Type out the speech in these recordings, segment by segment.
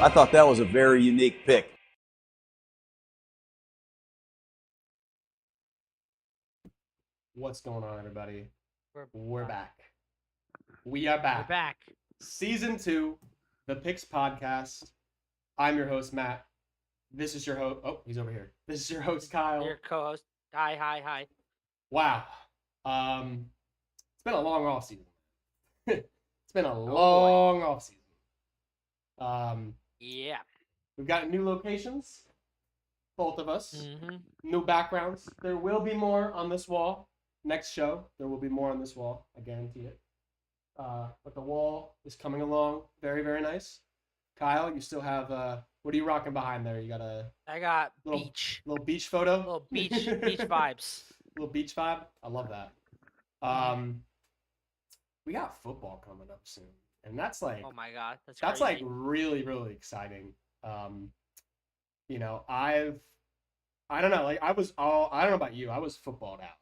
I thought that was a very unique pick. What's going on, everybody? We're back. We are back. We're back. Season 2, the Picks Podcast. I'm your host, Matt. This is your host. Oh, he's over here. This is your host, Kyle. Your co-host. Hi. Wow. It's been a long off season. It's been a long off season. Yeah. We've got new locations, both of us. Mm-hmm. New backgrounds. There will be more on this wall. Next show, there will be more on this wall. I guarantee it. But the wall is coming along. Very, very nice. Kyle, you still have, what are you rocking behind there? You got I got little beach. little beach photo? Little beach vibes. Little beach vibe? I love that. We got football coming up soon. And that's like, Oh my god, that's that's crazy. like really, really exciting. I don't know, like I don't know about you, I was footballed out.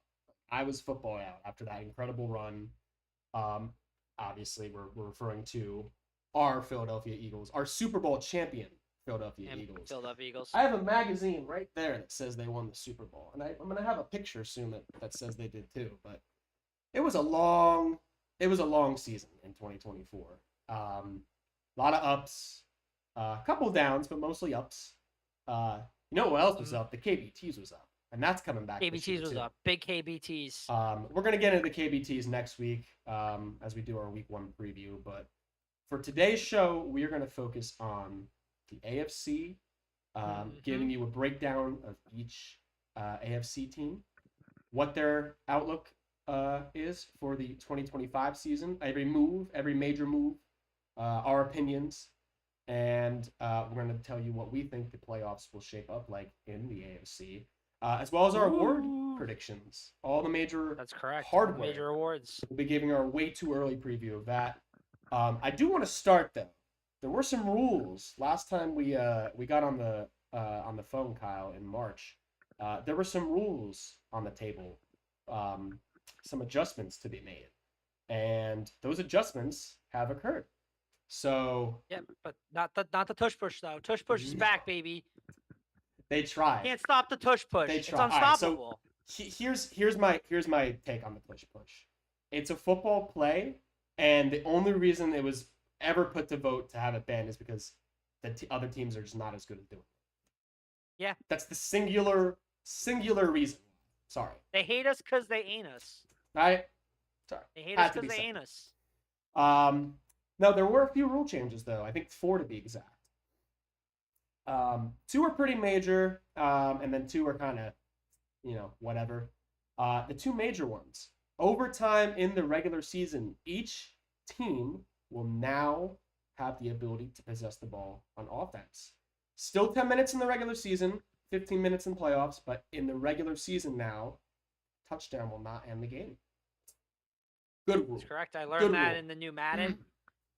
I was footballed out after that incredible run. Obviously we're referring to our Philadelphia Eagles, our Super Bowl champion Philadelphia Eagles. Philadelphia Eagles. I have a magazine right there that says they won the Super Bowl, and I'm gonna have a picture soon that says they did too. But it was a long season in 2024. A lot of ups, a couple downs, but mostly ups. You know what else was up? The KBTs was up, and that's coming back. KBTs was up. Big KBTs. We're gonna get into the KBTs next week as we do our Week 1 preview. But for today's show, we are gonna focus on the AFC, giving you a breakdown of each AFC team, what their outlook is for the 2025 season, every major move, our opinions, and we're going to tell you what we think the playoffs will shape up like in the AFC, as well as our award predictions, all the major That's correct. hardware. Major awards. We'll be giving our way too early preview of that. I do want to start though. There were some rules last time we got on the phone, Kyle, in March. There were some rules on the table, some adjustments to be made, and those adjustments have occurred. So Yeah, but not the tush push though. Tush push is back, baby. they tried. Can't stop the tush push. They It's try. All right, so- unstoppable. Here's my take on the push. It's a football play, and the only reason it was ever put to vote to have it banned is because the other teams are just not as good at doing it. Yeah. That's the singular reason. Sorry. They hate us because they ain't us. Sorry. They hate Had us to be because they said. ain't us. No, there were a few rule changes though. I think 4 to be exact. 2 are pretty major, and then 2 are kind of, whatever. The 2 major ones. Overtime in the regular season, each team will now have the ability to possess the ball on offense. Still 10 minutes in the regular season, 15 minutes in playoffs, but in the regular season now, touchdown will not end the game. Good rule. That's correct. I learned that rule. in the new Madden.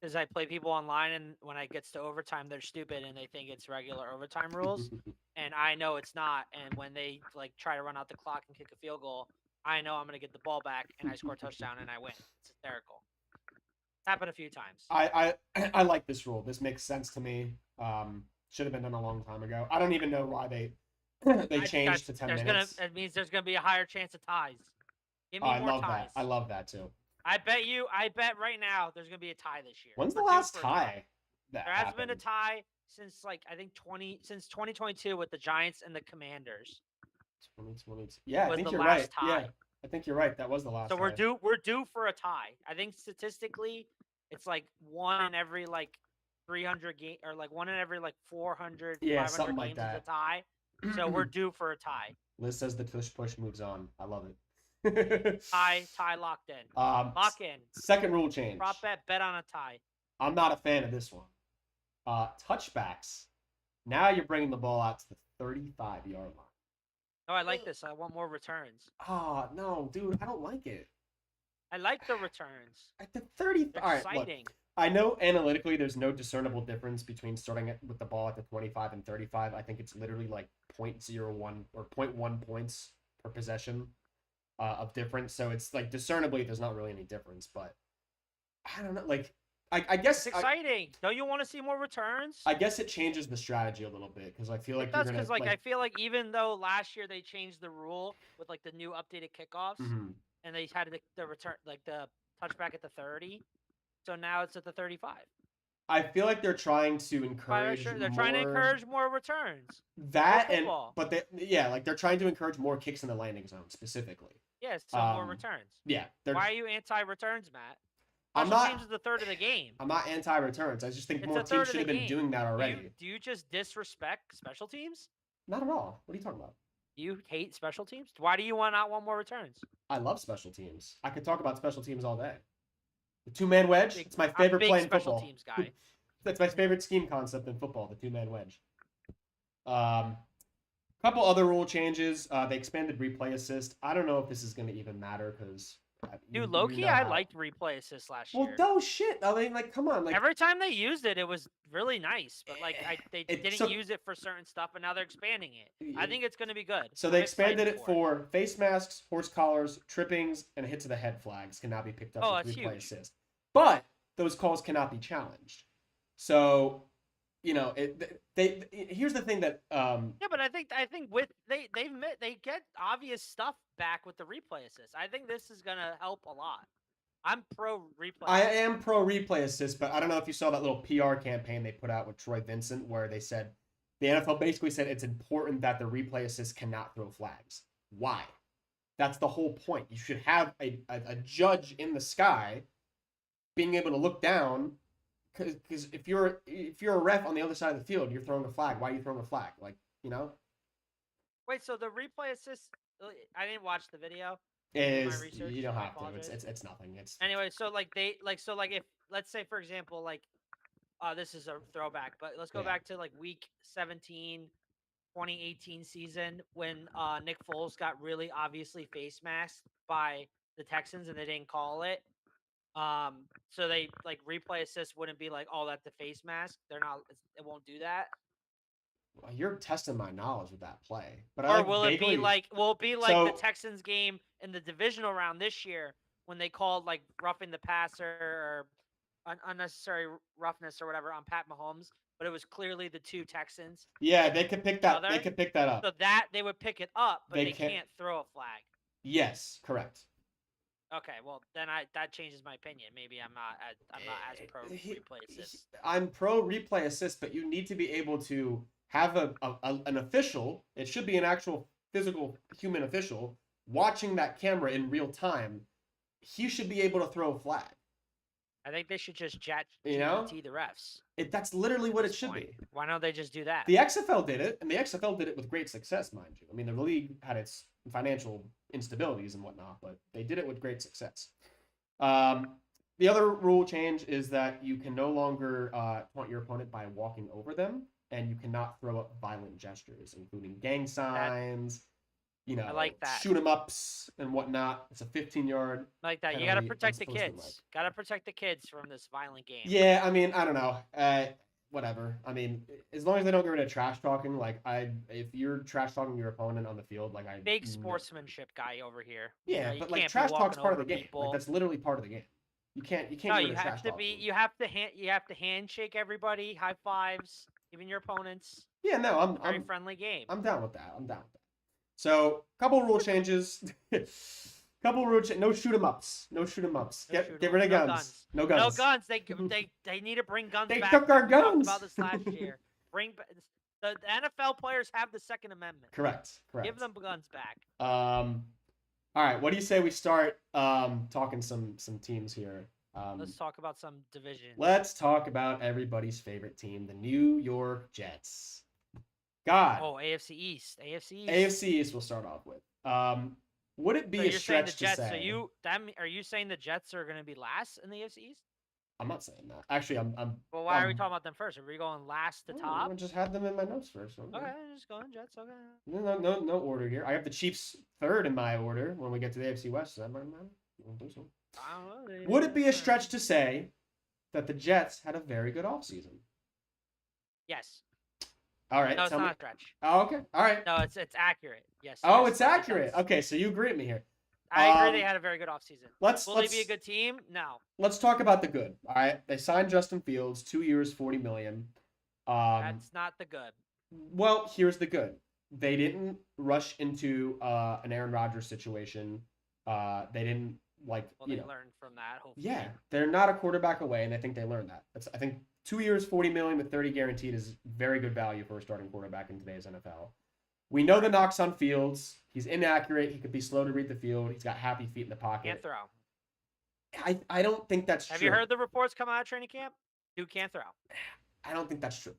Because I play people online, and when it gets to overtime, they're stupid and they think it's regular overtime rules, and I know it's not. And when they try to run out the clock and kick a field goal, I know I'm gonna get the ball back and I score a touchdown and I win. It's hysterical. It's happened a few times. I like this rule. This makes sense to me. Should have been done a long time ago. I don't even know why they changed to 10 minutes. It means there's gonna be a higher chance of ties. Give me I more love ties. that. I love that too. I bet right now there's gonna be a tie this year. When's the We're due last for a tie that There hasn't been a happened? tie since I think 2022 with the Giants and the Commanders. 2022. Yeah, I Was think the you're last right. tie. Yeah, I think you're right. That was the last So tie. we're due for a tie. I think statistically, it's one in every 300 game or one in every 400, Yeah, 500 something like games is a that. tie. So we're due for a tie. Liz says the tush push moves on. I love it. Tie locked in. Lock in. Second rule change. Prop bet on a tie. I'm not a fan of this one. Touchbacks. Now you're bringing the ball out to the 35-yard line. Oh, I like this. I want more returns. Oh, no, dude, I don't like it. I like the returns. At the 30, They're all right, look, exciting. I know analytically there's no discernible difference between starting with the ball at the 25 and 35. I think it's literally 0.01 or 0.1 points per possession of difference. So it's discernibly there's not really any difference, but I don't know. I guess It's exciting. Don't you want to see more returns? I guess it changes the strategy a little bit because I feel like It you're does gonna because I feel like even though last year they changed the rule with like the new updated kickoffs Mhm. and they had the return like the touchback at the 30, so now it's at the 35. I feel like they're trying to encourage They're trying to more encourage more returns. that More and football. but like they're trying to encourage more kicks in the landing zone specifically. Yes, so more returns. Yeah, Why are you anti-returns, Matt? I'm Special not. teams is a third of the game. I'm not anti-returns. I just think It's more a teams third of should the have been game. doing that already. Do you just disrespect special teams? Not at all. What are you talking about? You hate special teams? Why do you not want more returns? I love special teams. I could talk about special teams all day. The two-man wedge. It's my I'm favorite big play in special football. teams guy. That's my favorite scheme concept in football. The two-man wedge. Couple other rule changes. They expanded replay assist. I don't know if this is going to even matter because. Dude, low-key, I liked replay assist last year. Well, no shit. I mean, like, come on. Like, every time they used it, it was really nice. But like, they didn't so- use it for certain stuff, and now they're expanding it. I think it's going to be good. So they I'm excited expanded it for face masks, horse collars, trippings, and hit to the head flags can now be picked up with that's replay huge. assist. But those calls cannot be challenged. So, you know, here's the thing that Yeah, but I think with they get obvious stuff back with the replay assist. I think this is gonna help a lot. I'm pro replay. I am pro replay assist, but I don't know if you saw that little PR campaign they put out with Troy Vincent where they said the NFL basically said it's important that the replay assist cannot throw flags. Why? That's the whole point. You should have a judge in the sky being able to look down. Because if you're a ref on the other side of the field, you're throwing a flag. Why are you throwing a flag? Like, you know? Wait, so the replay assist? I didn't watch the video. Is research, you don't I have to. apologize. It's nothing. It's Anyway, so like if let's say for example like this is a throwback, but let's go back to like week 17, 2018 season when Nick Foles got really obviously face masked by the Texans and they didn't call it. So they like replay assist wouldn't be like, oh, that's the face mask. It won't do that. Well, you're testing my knowledge with that play, but Or will it be like the Texans game in the divisional round this year when they called like roughing the passer or unnecessary roughness or whatever on Pat Mahomes, but it was clearly the two Texans. Yeah, they could pick that. They could pick that up. So that they would pick it up, but they can't throw a flag. Yes, correct. Okay, well then that changes my opinion. Maybe I'm not as pro replay assist. I'm pro replay assist, but you need to be able to have an official. It should be an actual physical human official watching that camera in real time. He should be able to throw a flag. I think they should just chat the refs. That's literally what it should be. Why don't they just do that? The XFL did it, and the XFL did it with great success, mind you. I mean, the league had its financial instabilities and whatnot, but they did it with great success. The other rule change is that you can no longer taunt your opponent by walking over them, and you cannot throw up violent gestures, including gang signs, I like that. shoot 'em ups and whatnot. It's a 15-yard. I like that. You got to protect the kids. Got to protect the kids from this violent game. Yeah, I mean, I don't know. Whatever. I mean, as long as they don't get rid of trash talking, like if you're trash talking your opponent on the field, like big sportsmanship guy over here. Yeah, but like trash talk's part of the game. Like that's literally part of the game. You can't. No, you have to be. You have to handshake everybody, high fives, even your opponents. Yeah, no, I'm very friendly game. I'm down with that. So, couple rule changes. No shoot 'em ups. No shoot 'em ups. Get rid of guns. No guns. No guns. They need to bring guns back. They took our guns. We talked about this last year. The NFL players have the Second Amendment. Correct. Give them guns back. All right. What do you say we start talking some teams here? Let's talk about some divisions. Let's talk about everybody's favorite team, the New York Jets. God. Oh, AFC East. AFC East we'll start off with. Would it be a stretch to say? Are you saying the Jets are going to be last in the AFC East? I'm not saying that. Actually, I'm. Well, why are we talking about them first? Are we going last to top? I just had them in my notes first. Okay, just going Jets. Okay. No order here. I have the Chiefs third in my order when we get to the AFC West. Does that matter? I don't think so. I don't know. Would it be a stretch to say that the Jets had a very good offseason? Yes. All right. No, it's not a stretch. Oh, okay. All right. No, it's accurate. Yes. Oh, it's accurate. Okay, so you agree with me here. I agree. They had a very good offseason. Will they be a good team? No. Let's talk about the good. All right, they signed Justin Fields, 2 years, $40 million. That's not the good. Well, here's the good. They didn't rush into an Aaron Rodgers situation. They didn't Well, they learned from that. Hopefully. Yeah, they're not a quarterback away, and I think they learned that. I think 2 years, $40 million with 30 guaranteed is very good value for a starting quarterback in today's NFL. We know the knocks on Fields. He's inaccurate. He could be slow to read the field. He's got happy feet in the pocket. Can't throw. I don't think that's true. Have you heard the reports come out of training camp? Dude can't throw. I don't think that's true.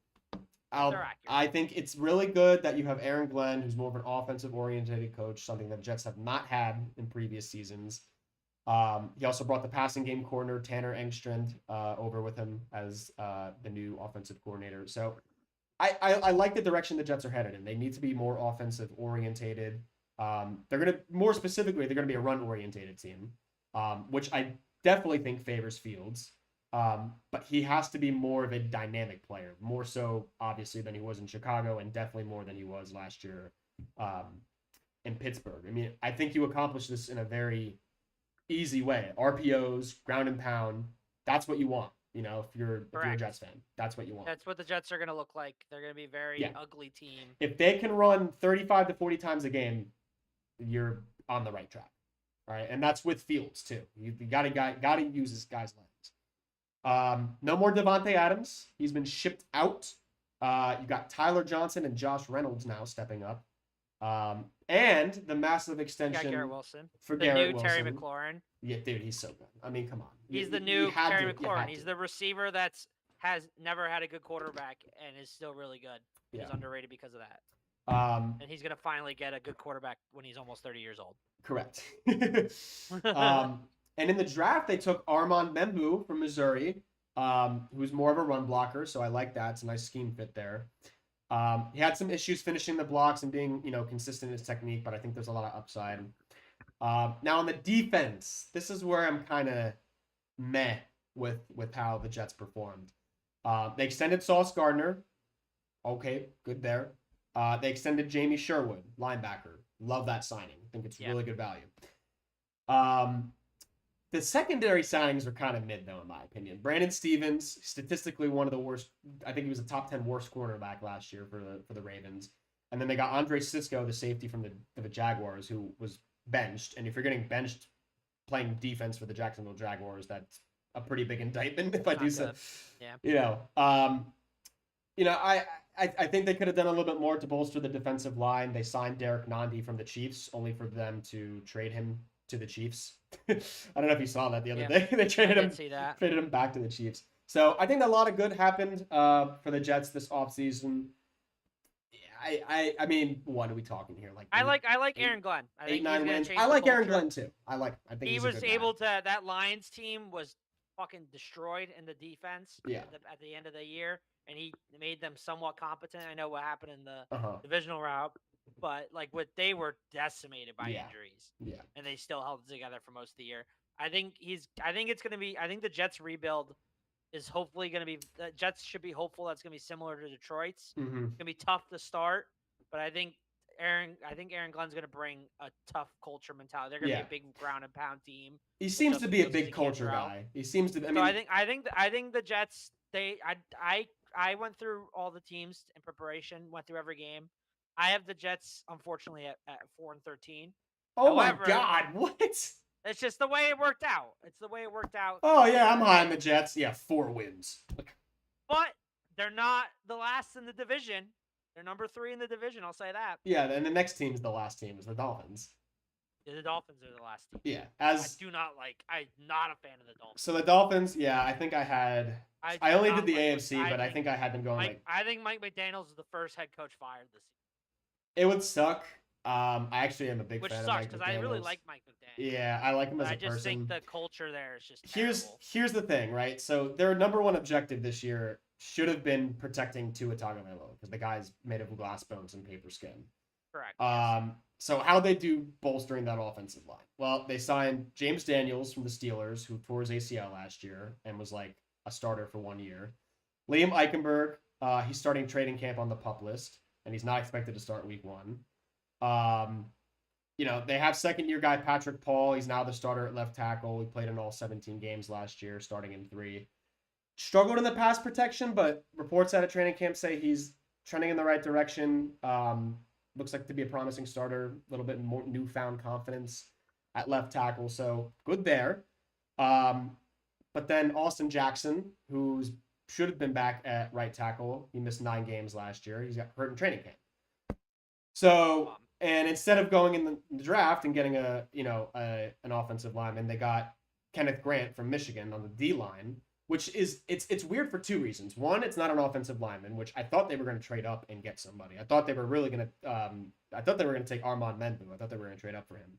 They're accurate. I think it's really good that you have Aaron Glenn, who's more of an offensive-oriented coach, something that Jets have not had in previous seasons. He also brought the passing game coordinator, Tanner Engstrand, over with him as the new offensive coordinator. So I like the direction the Jets are headed in. They need to be more offensive-orientated. They're going to, more specifically, they're going to be a run-orientated team, which I definitely think favors Fields. But he has to be more of a dynamic player, more so, obviously, than he was in Chicago, and definitely more than he was last year in Pittsburgh. I mean, I think you accomplish this in a very easy way. RPOs, ground and pound, that's what you want. You know, if you're a Jets fan, that's what you want. That's what the Jets are going to look like. They're going to be a very ugly team. If they can run 35 to 40 times a game, you're on the right track. All right, and that's with Fields too. You got to use this guy's legs. No more Devontae Adams. He's been shipped out. You got Tyler Johnson and Josh Reynolds now stepping up. And the massive extension Garrett Wilson. for the Garrett new Wilson. Terry McLaurin. Yeah, dude, he's so good. I mean, come on. He's the new Terry McLaurin. He's the receiver has never had a good quarterback and is still really good. He's underrated because of that. And he's going to finally get a good quarterback when he's almost 30 years old. Correct. And in the draft, they took Armand Membu from Missouri, who's more of a run blocker, so I like that. It's a nice scheme fit there. He had some issues finishing the blocks and being, consistent in his technique, but I think there's a lot of upside. Now on the defense, this is where I'm kind of meh with how the Jets performed. They extended Sauce Gardner. Okay, good there. They extended Jamie Sherwood, linebacker. Love that signing. I think it's really good value. The secondary signings are kind of mid, though, in my opinion. Brandon Stevens, statistically one of the worst. I think he was a top 10 worst cornerback last year for the Ravens. And then they got Andre Sisco, the safety from the Jaguars, who was benched. And if you're getting benched playing defense for the Jacksonville Jaguars, that's a pretty big indictment, if I do so. Yeah. I think they could have done a little bit more to bolster the defensive line. They signed Derek Nandi from the Chiefs, only for them to trade him to the Chiefs. I don't know if you saw that the other day. They traded him back to the Chiefs. So I think a lot of good happened for the Jets this offseason. I mean, what are we talking here? I like Aaron Glenn. I think 8-9 wins. I like Aaron Glenn too. I think he was able to. That Lions team was fucking destroyed in the defense. At the end of the year, and he made them somewhat competent. I know what happened in the divisional route, but they were decimated by injuries. Yeah, and they still held it together for most of the year. I think it's gonna be. I think the Jets rebuild is hopefully gonna be. The Jets should be hopeful that's gonna be similar to Detroit's. Mm-hmm. It's gonna be tough to start, but I think Aaron Glenn's gonna bring a tough culture mentality. They're gonna be a big ground and pound team. He seems to be a big culture guy. He seems to. I think the Jets. I went through all the teams in preparation. Went through every game. I have the Jets, unfortunately, at 4-13. Oh, however, my God! What? It's just the way it worked out. It's the way it worked out. Oh yeah, I'm high on the Jets. Yeah, 4 wins. But they're not the last in the division. They're number 3 in the division. I'll say that. Yeah, and the next team is the last team. Is the Dolphins. Yeah, the Dolphins are the last team. Yeah, I'm not a fan of the Dolphins. So the Dolphins, I think I only did the AFC, but I think I had them going I think Mike McDaniels is the first head coach fired this season. It would suck. I actually am a big fan of Mike McDaniels. Which sucks because I really like Mike McDaniels. Yeah, I like him as a person. I just think the culture there is just terrible. Here's the thing, right? So their number one objective this year should have been protecting Tua Tagovailoa because the guy's made of glass bones and paper skin. Correct. So how they do bolstering that offensive line? Well, they signed James Daniels from the Steelers, who tore his ACL last year and was like a starter for 1 year. Liam Eichenberg, he's starting training camp on the PUP list, and he's not expected to start week 1. they have second-year guy Patrick Paul. He's now the starter at left tackle. He played in all 17 games last year, starting in 3. Struggled in the pass protection, but reports out of training camp say he's trending in the right direction. Looks like to be a promising starter. A little bit more newfound confidence at left tackle, so good there. But then Austin Jackson, who should have been back at right tackle, he missed 9 games last year. He's got hurt in training camp. So, and instead of going in the draft and getting an offensive lineman, they got Kenneth Grant from Michigan on the D line, which is it's weird for 2 reasons. One, it's not an offensive lineman, which I thought they were going to trade up and get somebody. I thought they were really going to. I thought they were going to take Armand Menbu. I thought they were going to trade up for him.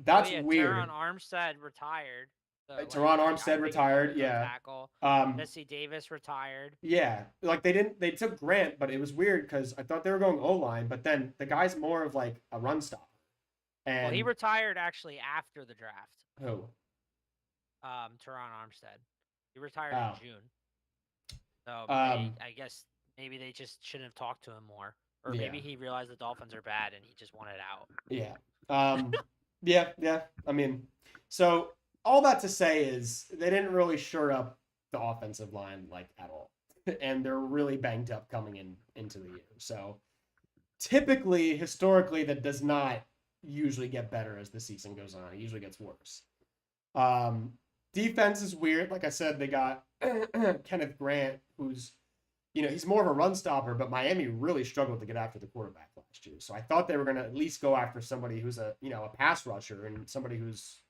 That's weird. Teron Armstead retired. So, Teron Armstead retired. Yeah. Tackle. Jesse Davis retired. Yeah, like they took Grant, but it was weird because I thought they were going O-line, but then the guy's more of like a run stopper. And he retired actually after the draft. Who? Teron Armstead. He retired in June. So I guess maybe they just shouldn't have talked to him more, or maybe he realized the Dolphins are bad and he just wanted out. Yeah. Yeah. I mean, so all that to say is they didn't really shore up the offensive line like at all, and they're really banged up coming into the year. So typically, historically, that does not usually get better as the season goes on. It usually gets worse. Defense is weird. Like I said, they got Kenneth Grant, who's, he's more of a run stopper, but Miami really struggled to get after the quarterback last year. So I thought they were going to at least go after somebody who's a pass rusher and somebody who's,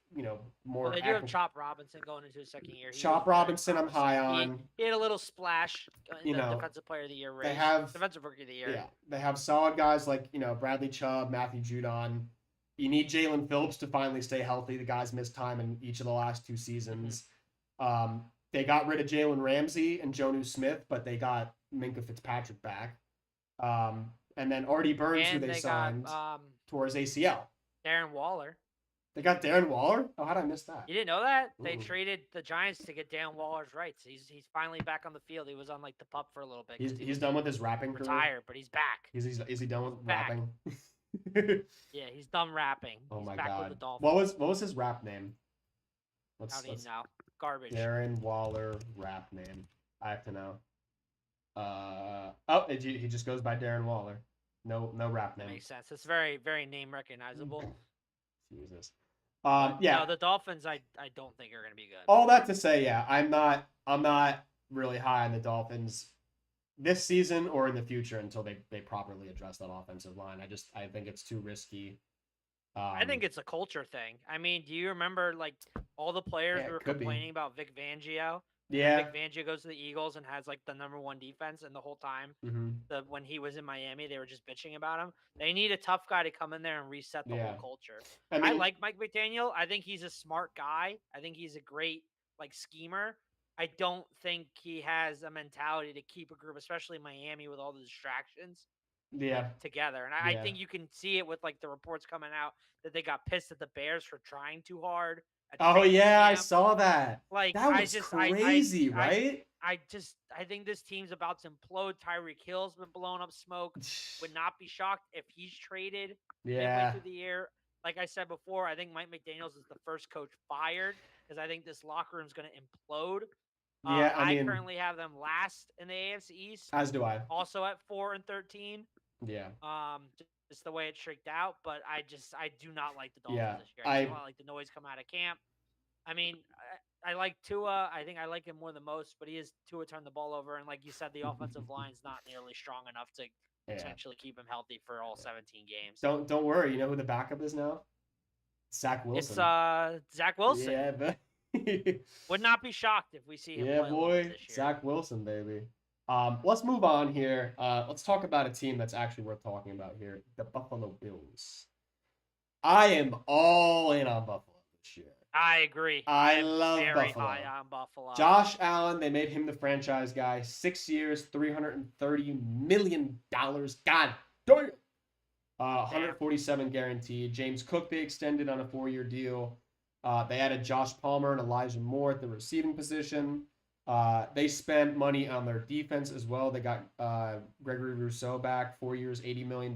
more. Well, they do have Chop Robinson going into his second year. Chop Robinson, I'm high on. He had a little splash in the Defensive Player of the Year race. Defensive Rookie of the Year. Yeah, they have solid guys like, Bradley Chubb, Matthew Judon. You need Jalen Phillips to finally stay healthy. The guy's missed time in each of the last 2 seasons. They got rid of Jalen Ramsey and Jonnu Smith, but they got Minkah Fitzpatrick back. And then Artie Burns, who they signed, tore his ACL. Darren Waller. They got Darren Waller? Oh, how did I miss that? You didn't know that? They traded the Giants to get Darren Waller's rights. He's finally back on the field. He was on the pup for a little bit. He's done with his rapping career? Retired, but he's back. Is he done with rapping? Yeah, he's done rapping. Oh my back god! With the Dolphins. What was his rap name? How do you know? Garbage. Darren Waller rap name. I have to know. He just goes by Darren Waller. No rap name. Makes sense. It's very, very name recognizable. Jesus. No, the Dolphins, I don't think are going to be good. All that to say, yeah, I'm not really high on the Dolphins this season or in the future until they properly address that offensive line. I think it's too risky. I think it's a culture thing. I mean, do you remember all the players who were complaining about Vic Fangio? Yeah. Vic Fangio goes to the Eagles and has the #1 defense, and the whole time when he was in Miami, they were just bitching about him. They need a tough guy to come in there and reset the whole culture. I like Mike McDaniel. I think he's a smart guy. I think he's a great schemer. I don't think he has a mentality to keep a group, especially Miami with all the distractions. Together. And I think you can see it with the reports coming out that they got pissed at the Bears for trying too hard. Oh yeah, I saw that. That was crazy, right? I think this team's about to implode. Tyreek Hill's been blowing up smoke. Would not be shocked if he's traded midway through the year. Like I said before, I think Mike McDaniels is the first coach fired because I think this locker room is going to implode. I currently have them last in the AFC East. As do I. Also at 4-13. Yeah. Just the way it shaked out, but I do not like the Dolphins this year. I do not like the noise coming out of camp. I mean, I like Tua. I think I like him more than most, but he is Tua turned the ball over, and like you said, the offensive line's not nearly strong enough to potentially keep him healthy for all 17 games. Don't worry. You know who the backup is now? Zach Wilson. It's Zach Wilson. Yeah, but would not be shocked if we see him. Yeah, boy, this year. Zach Wilson, baby. Let's move on here. Let's talk about a team that's actually worth talking about here, the Buffalo Bills. I am all in on Buffalo this year. I agree. I love very Buffalo. High on Buffalo. Josh Allen, they made him the franchise guy. 6 years, $330 million. God damn. 147 guaranteed. James Cook they extended on a 4-year deal. They added Josh Palmer and Elijah Moore at the receiving position. They spent money on their defense as well. They got Gregory Rousseau back, 4 years, $80 million.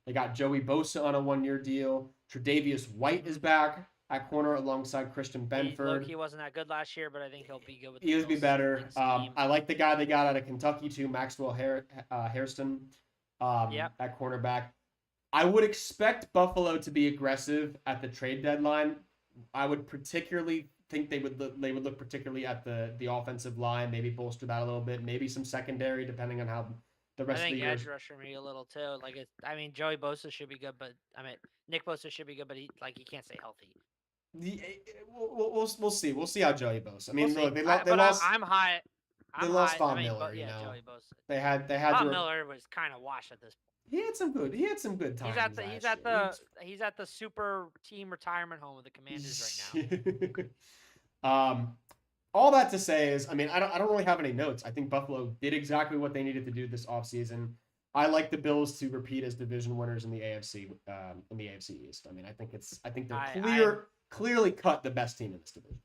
They got Joey Bosa on a 1-year deal. Tre'Davious White is back at corner alongside Christian Benford. He wasn't that good last year, but I think he'll be good with the He'll be Bills' better. scheme. I like the guy they got out of Kentucky too, Maxwell Hairston, at cornerback. I would expect Buffalo to be aggressive at the trade deadline. I would particularly think they would look particularly at the offensive line, maybe bolster that a little bit, maybe some secondary, depending on how the rest of the year. I think edge rusher maybe a little too. Like Joey Bosa should be good, but Nick Bosa should be good, but he can't stay healthy. We'll see. We'll see how Joey Bosa. I mean, look, they lost. I'm high. They lost Von Miller. You know, Joey Bosa. They had Von Miller was kind of washed at this point. He had some good times. He's at the super team retirement home with the Commanders right now. All that to say is, I mean, I don't really have any notes. I think Buffalo did exactly what they needed to do this offseason. I like the Bills to repeat as division winners in the AFC East. I mean, I think they're clearly cut the best team in this division.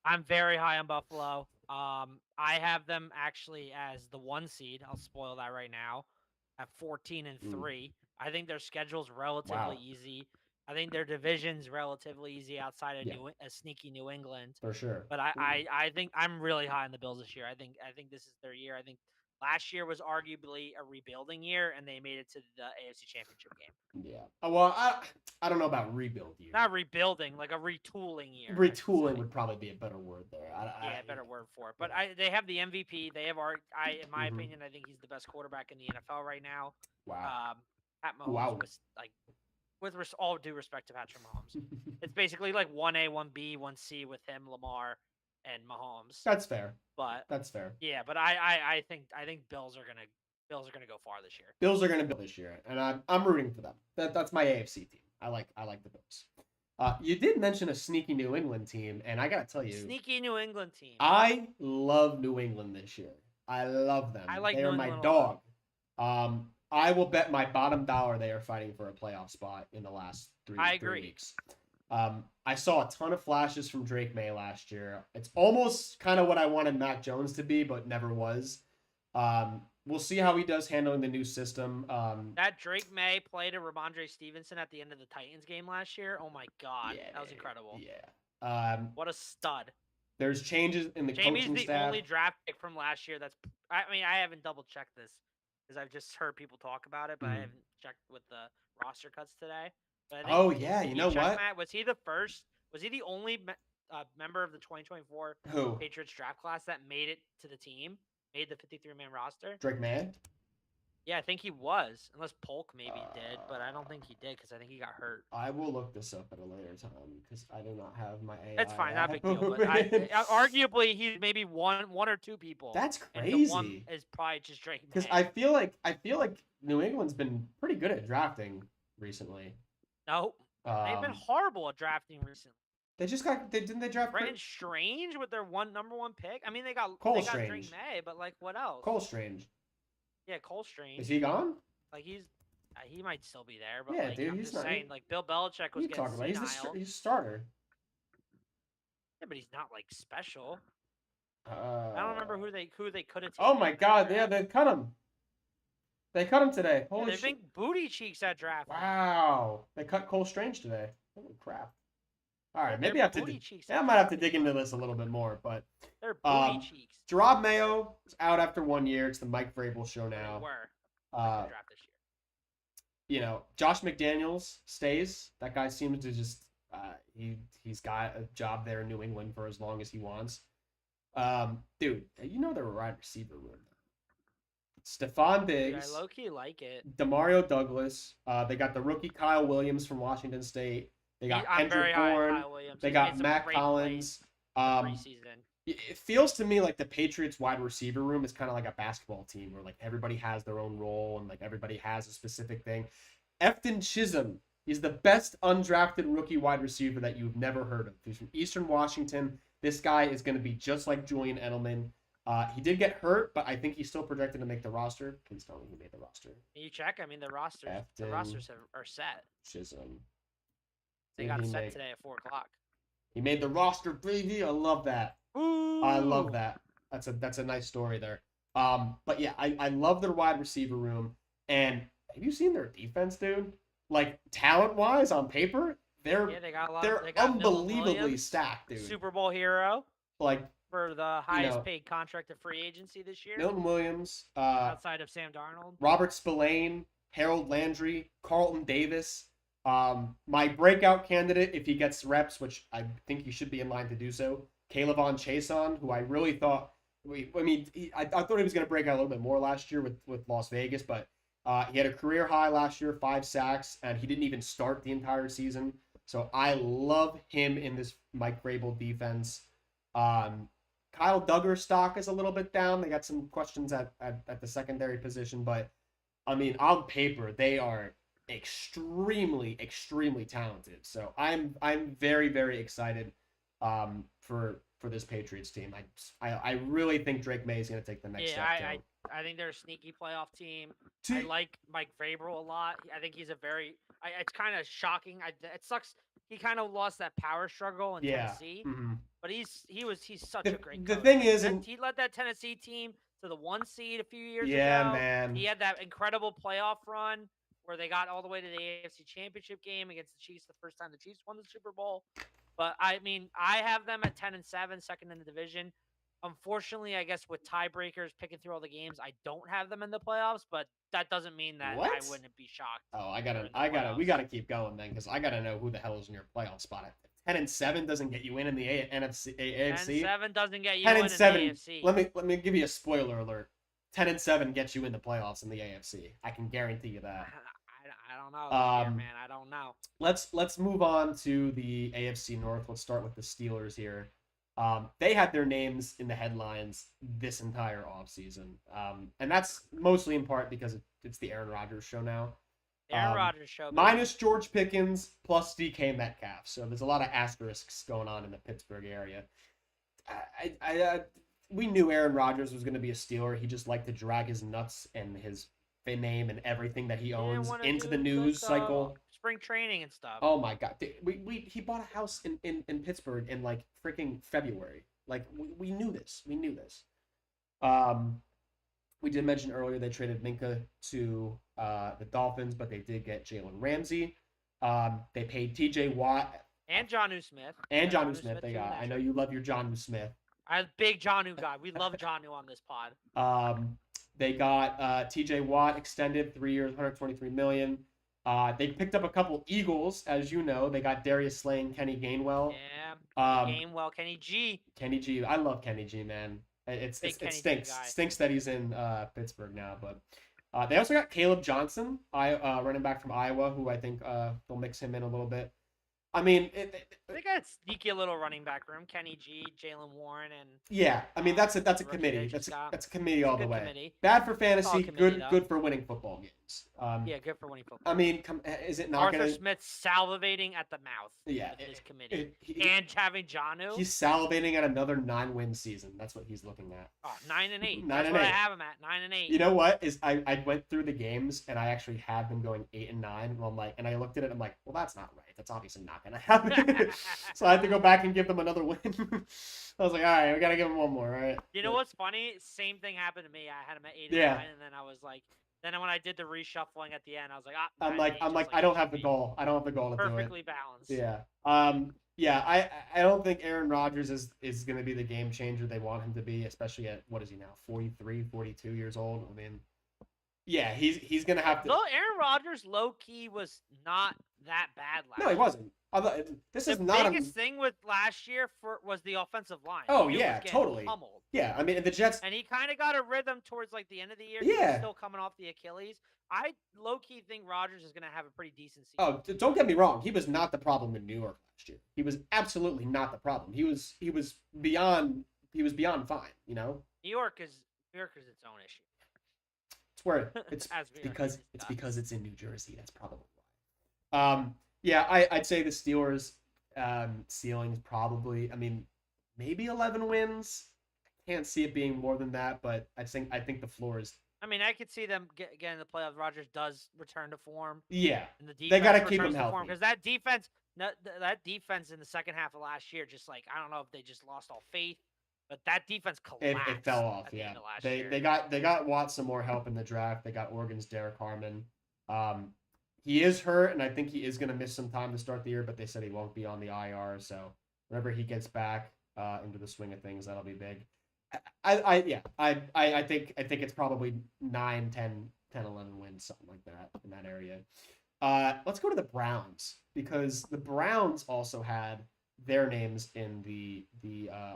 I'm very high on Buffalo. I have them actually as the 1 seed. I'll spoil that right now. At 14-3. I think their schedule's relatively easy. I think their division's relatively easy outside of a sneaky New England. For sure. But I think I'm really high on the Bills this year. I think this is their year. I think last year was arguably a rebuilding year, and they made it to the AFC Championship game. Yeah. Well, I don't know about rebuild year. Not rebuilding, like a retooling year. Retooling would probably be a better word there. Better word for it. But they have the MVP. They have in my opinion, I think he's the best quarterback in the NFL right now. Wow. Pat Mahomes was with all due respect to Patrick Mahomes, it's basically like 1A, 1B, 1C with him, Lamar, and Mahomes. That's fair. But that's fair. Yeah, but I think Bills are gonna go far this year. Bills are gonna build this year, and I'm rooting for them. That's my AFC team. I like the Bills. You did mention a sneaky New England team, and I gotta tell you, sneaky New England team. I love New England this year. I love them. They are my dog. I will bet my bottom dollar they are fighting for a playoff spot in the last 3 weeks. I saw a ton of flashes from Drake May last year. It's almost kind of what I wanted Mac Jones to be, but never was. We'll see how he does handling the new system. That Drake May played a Ramondre Stevenson at the end of the Titans game last year. Oh my God, that was incredible. Yeah. What a stud. There's changes in the coaching staff. Jamie's the only draft pick from last year that's. I mean, I haven't double checked this because I've just heard people talk about it, but I haven't checked with the roster cuts today. But I think you know what? Was he the first? Was he the only member of the 2024 Patriots draft class that made it to the team? Made the 53-man roster? Drake May? Yeah, I think he was. Unless Polk maybe did, but I don't think he did because I think he got hurt. I will look this up at a later time because I do not have my AI. That's fine, not a big deal. But arguably, he's maybe one or two people. That's crazy. And the one is probably just Drake May. Because I feel like New England's been pretty good at drafting recently. No, they've been horrible at drafting recently. Didn't they draft Brendan Strange with their number one pick? I mean, they got Strange. Drake May, but like, what else? Cole Strange. Yeah, Cole Strange. Is he gone? Like he might still be there, but yeah, like, dude, I'm he's just not, saying, like Bill Belichick was getting senile. He's a starter. Yeah, but he's not like special. I don't remember who they could have taken. Oh my God! Yeah, they cut him. They cut him today. Holy shit! They're big booty cheeks at draft. Wow! They cut Cole Strange today. Holy crap! All right, maybe I have to. I might have to dig into this a little bit more, but they're booty cheeks. Gerard Mayo is out after 1 year. It's the Mike Vrabel show now. They were. Draft this You year. know, Josh McDaniels stays. That guy seems to just he's got a job there in New England for as long as he wants. Dude, you know they're a wide receiver room. Stephon Diggs. I low-key like it. Demario Douglas. They got the rookie Kyle Williams from Washington State. They got Kendrick Bourne. They got Matt Collins. Preseason. It feels to me like the Patriots wide receiver room is kind of like a basketball team where like everybody has their own role and like everybody has a specific thing. Efton Chisholm, he's the best undrafted rookie wide receiver that you've never heard of. He's from Eastern Washington. This guy is going to be just like Julian Edelman. He did get hurt, but I think he's still projected to make the roster. Please tell me he made the roster. Can you check? I mean, the rosters are set. Chisholm. They got set today at 4:00. He made the roster, baby. I love that. Ooh. I love that. That's a nice story there. But yeah, I love their wide receiver room. And have you seen their defense, dude? Like talent-wise, on paper, They got a lot. they're They got Milton unbelievably Williams, stacked, dude. Super Bowl hero Like, for the highest paid contract of free agency this year, Milton Williams, outside of Sam Darnold, Robert Spillane, Harold Landry, Carlton Davis. My breakout candidate, if he gets reps, which I think he should be in line to do so, Kayvon Chason, who I really thought. I thought he was going to break out a little bit more last year with Las Vegas, but he had a career high last year, 5 sacks, and he didn't even start the entire season. So I love him in this Mike Vrabel defense. Kyle Duggar's stock is a little bit down. They got some questions at the secondary position, but I mean, on paper, they are extremely, extremely talented. So I'm very, very excited for this Patriots team. I really think Drake May is going to take the next step. I think they're a sneaky playoff team. I like Mike Vrabel a lot. I think he's a very. It's kind of shocking. It sucks. He kind of lost that power struggle in Tennessee, but he's such a great coach. The thing is, he led that Tennessee team to the 1 seed a few years ago. Yeah, man. He had that incredible playoff run where they got all the way to the AFC Championship game against the Chiefs the first time the Chiefs won the Super Bowl. But I mean, I have them at 10-7, second in the division. Unfortunately, I guess with tiebreakers picking through all the games, I don't have them in the playoffs, but that doesn't mean that I wouldn't be shocked. Oh, we gotta keep going then, because I gotta know who the hell is in your playoff spot. 10-7 doesn't get you in the AFC. 10-7 doesn't get you in the AFC. Let me give you a spoiler alert. 10-7 gets you in the playoffs in the AFC. I can guarantee you that. I don't know, man. I don't know. Let's move on to the AFC North. Let's start with the Steelers here. They had their names in the headlines this entire offseason. And that's mostly in part because it's the Aaron Rodgers show now. Aaron Rodgers show. Minus George Pickens plus DK Metcalf. So there's a lot of asterisks going on in the Pittsburgh area. We knew Aaron Rodgers was going to be a Steeler. He just liked to drag his nuts and his name and everything that he owns into the news cycle. Spring training and stuff. Oh my God. He bought a house in Pittsburgh in like freaking February. Like we knew this. We knew this. We did mention earlier they traded Minka to the Dolphins, but they did get Jalen Ramsey. They paid TJ Watt. And Jonnu Smith. They got. I know you love your Jonnu Smith. I'm a big Jonnu guy. We love Jonnu on this pod. They got TJ Watt extended 3 years, $123 million. They picked up a couple Eagles, as you know. They got Darius Slay and Kenny Gainwell. Yeah, Gainwell, Kenny G. Kenny G. I love Kenny G, man. It stinks. Stinks that he's in Pittsburgh now. But they also got Caleb Johnson, running back from Iowa, who I think they'll mix him in a little bit. I mean, they got sneaky little running back room. Kenny G, Jalen Warren, and yeah. I mean, that's a committee. That's a committee all the way. Committee. Bad for fantasy, good for winning football games. Yeah, good for winning football. I mean, is it not Arthur Smith salivating at the mouth? Yeah, with his committee and having Jonnu. He's salivating at another 9-win season. That's what he's looking at. Oh, 9-8. That's what I have him at. 9-8. You know what? I went through the games and I actually had them going 8-9. And I'm like, and I looked at it. I'm like, well, that's not right. That's obviously not going to happen. So I had to go back and give them another win. I was like, all right, we got to give them one more. All right. You know what's funny? Same thing happened to me. I had them at 8-9, and then I was like, then when I did the reshuffling at the end, I was like, I'm like, I don't have the goal. I don't have the goal to do it. Perfectly balanced. Yeah. Yeah. I don't think Aaron Rodgers is going to be the game changer they want him to be, especially at, what is he now, 43, 42 years old. I mean, yeah, he's going to have to. Though Aaron Rodgers low key was not that bad last year. No, he wasn't. The biggest thing with last year was the offensive line. Oh yeah, totally. Pummeled. Yeah, I mean the Jets. And he kind of got a rhythm towards like the end of the year. Yeah. He was still coming off the Achilles. I low key think Rodgers is gonna have a pretty decent season. Oh, don't get me wrong. He was not the problem in New York last year. He was absolutely not the problem. He was beyond fine. You know. New York is its own issue. It's where it's because it's in New Jersey. That's probably why. Yeah, I'd say the Steelers' ceiling is probably, I mean, maybe 11 wins. I can't see it being more than that, but I think the floor is. I mean, I could see them getting in the playoffs. Rodgers does return to form. Yeah, and the they got to keep him healthy because that defense in the second half of last year, just like I don't know if they just lost all faith, but that defense collapsed. It fell off. Yeah, they got Watt some more help in the draft. They got Oregon's Derek Harmon. He is hurt, and I think he is going to miss some time to start the year, but they said he won't be on the IR. So whenever he gets back into the swing of things, that'll be big. I think it's probably 9, 10, 10, 11 wins, something like that in that area. Let's go to the Browns, because the Browns also had their names in the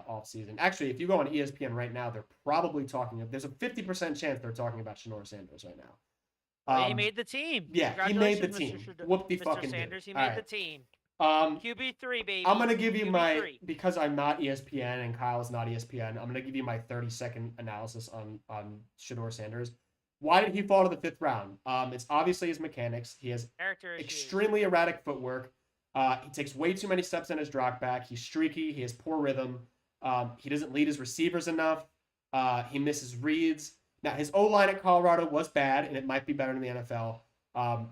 offseason. Actually, if you go on ESPN right now, they're probably talking. There's a 50% chance they're talking about Shedeur Sanders right now. He made the team. Yeah, he made the team. Mr. Fucking Sanders, he All made the right. team. Um, QB3, baby. I'm gonna give you QB3. because I'm not ESPN and Kyle's not ESPN. I'm gonna give you my 30-second analysis on Shedeur Sanders. Why did he fall to the 5th round? It's obviously his mechanics. He has extremely erratic footwork. He takes way too many steps in his drop back. He's streaky. He has poor rhythm. He doesn't lead his receivers enough. He misses reads. Now, his O-line at Colorado was bad, and it might be better in the NFL.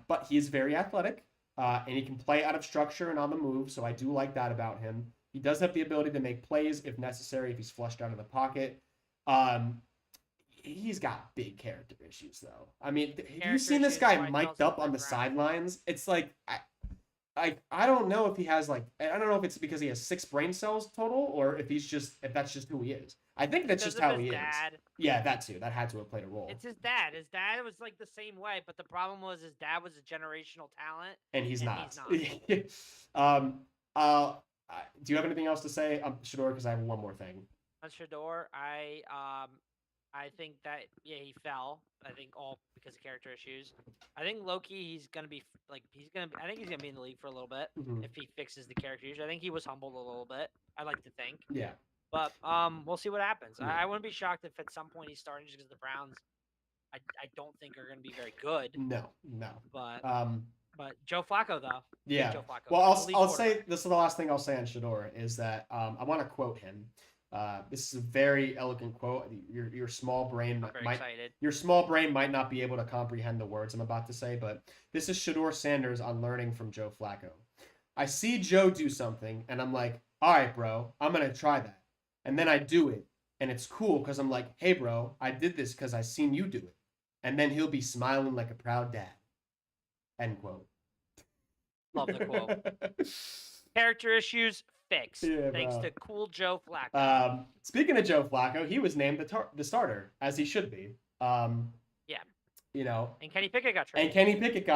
But he is very athletic, and he can play out of structure and on the move, so I do like that about him. He does have the ability to make plays if necessary, if he's flushed out of the pocket. He's got big character issues, though. I mean, have you seen this guy mic'd up on the sidelines? It's like, I don't know if he has I don't know if it's because he has 6 brain cells total, or if that's just who he is. I think that's just how he is. Yeah, that too. That had to have played a role. It's his dad. His dad was like the same way, but the problem was his dad was a generational talent, and he's not. Do you have anything else to say, Shedeur? Because I have one more thing. On Shedeur, I think that he fell. I think all because of character issues. I think low-key he's gonna be I think he's gonna be in the league for a little bit if he fixes the character issues. I think he was humbled a little bit. I like to think. Yeah. But we'll see what happens. Yeah. I wouldn't be shocked if at some point he's starting, just because the Browns, I don't think are going to be very good. No. But Joe Flacco though. Yeah. Joe Flacco. Well, I'll say this is the last thing I'll say on Shedeur is that I want to quote him. This is a very eloquent quote. Your small brain might not be able to comprehend the words I'm about to say, but this is Shedeur Sanders on learning from Joe Flacco. I see Joe do something, and I'm like, all right, bro, I'm gonna try that. And then I do it, and it's cool because I'm like, hey, bro, I did this because I seen you do it. And then he'll be smiling like a proud dad. End quote. Love the quote. Character issues fixed, thanks to cool Joe Flacco. Speaking of Joe Flacco, he was named the starter, as he should be. Yeah. You know. And Kenny Pickett got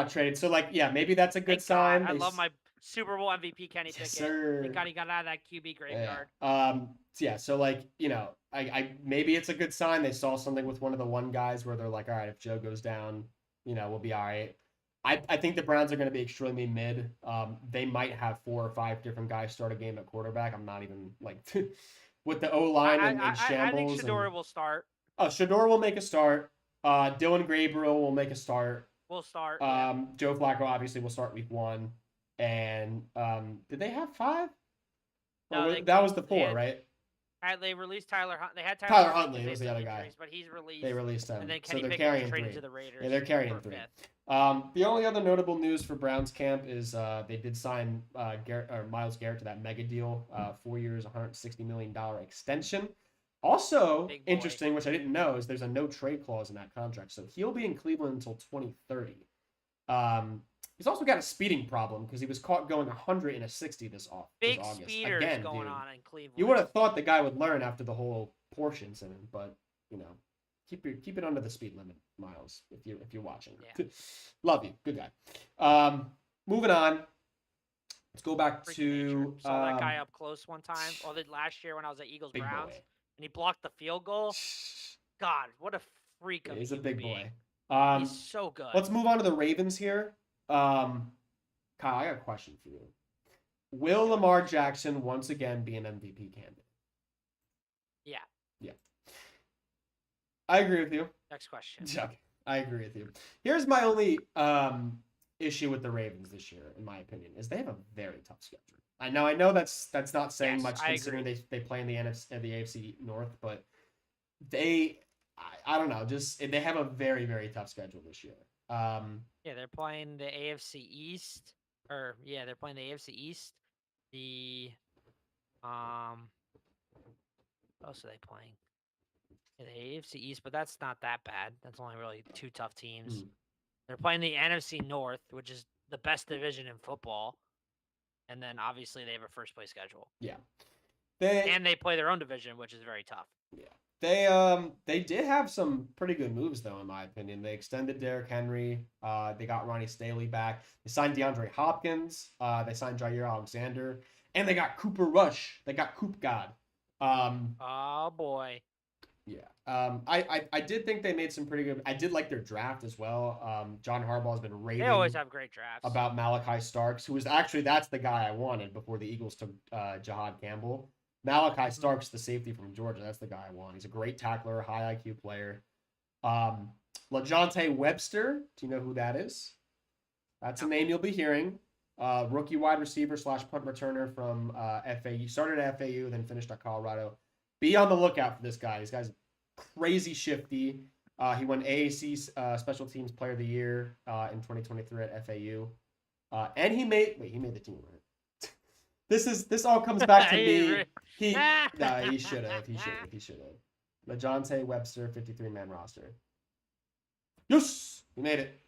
traded. So, maybe that's a good sign. I love my Super Bowl MVP Kenny Pickett. Sir. Thank God he got out of that QB graveyard. I maybe it's a good sign. They saw something with one of the guys where they're like, all right, if Joe goes down, we'll be all right. I think the Browns are going to be extremely mid. They might have 4 or 5 different guys start a game at quarterback. I'm not even with the O-line and shambles. I think Shedeur will start. Oh, Shedeur will make a start. Dylan Gabriel will make a start. Will start. Joe Flacco obviously will start week 1. And did they have 5? No, that was the 4, right? They released Tyler Hunt. They had Tyler Huntley was the other guy. But he's released. They released him. And then Kenny Pickett was traded to the Raiders. Yeah, they're carrying 3. The only other notable news for Browns camp is they did sign Myles Garrett to that mega deal, 4 years, $160 million extension. Also interesting, which I didn't know, is there's a no trade clause in that contract, so he'll be in Cleveland until 2030. He's also got a speeding problem because he was caught going 100 in a 60 this August. Big speeders going on in Cleveland. You would have thought the guy would learn after the whole Porsche incident, but keep it under the speed limit, Miles, if you're watching. Yeah. Love you, good guy. Moving on. Let's go back to saw that guy up close one time. Last year when I was at Eagles Browns, and he blocked the field goal. God, what a freak of a human being. He's a big boy. He's so good. Let's move on to the Ravens here. Kyle, I got a question for you. Will Lamar Jackson once again be an MVP candidate? Yeah. I agree with you. Next question. Okay. I agree with you. Here's my only issue with the Ravens this year, in my opinion, is they have a very tough schedule. I know that's not saying much considering they play in the AFC North, but I don't know, just they have a very, very tough schedule this year. They're playing the AFC East, they're playing the AFC East. What else are they playing? The AFC East, but that's not that bad. That's only really 2 tough teams. They're playing the NFC North, which is the best division in football. And then obviously they have a first place schedule. Yeah. And they play their own division, which is very tough. Yeah. They did have some pretty good moves though, in my opinion. They extended Derrick Henry. They got Ronnie Staley back. They signed DeAndre Hopkins. They signed Jair Alexander, and they got Cooper Rush. They got Coop God. Oh boy. Yeah. I did think they made some pretty good. I did like their draft as well. John Harbaugh has been raving They always have great drafts. about Malachi Starks, who was actually that's the guy I wanted before the Eagles took Jahad Campbell. Malachi Starks, the safety from Georgia, that's the guy I want. He's a great tackler, high IQ player. LaJohntay Webster, do you know who that is? That's a name you'll be hearing. Rookie wide receiver / punt returner from FAU. Started at FAU, then finished at Colorado. Be on the lookout for this guy. This guy's crazy shifty. He won AAC Special Teams Player of the Year in 2023 at FAU. And he made the team, right? This all comes back to me. He should have. He should have. LaJohntay Webster, 53-man roster. Yes! He made it.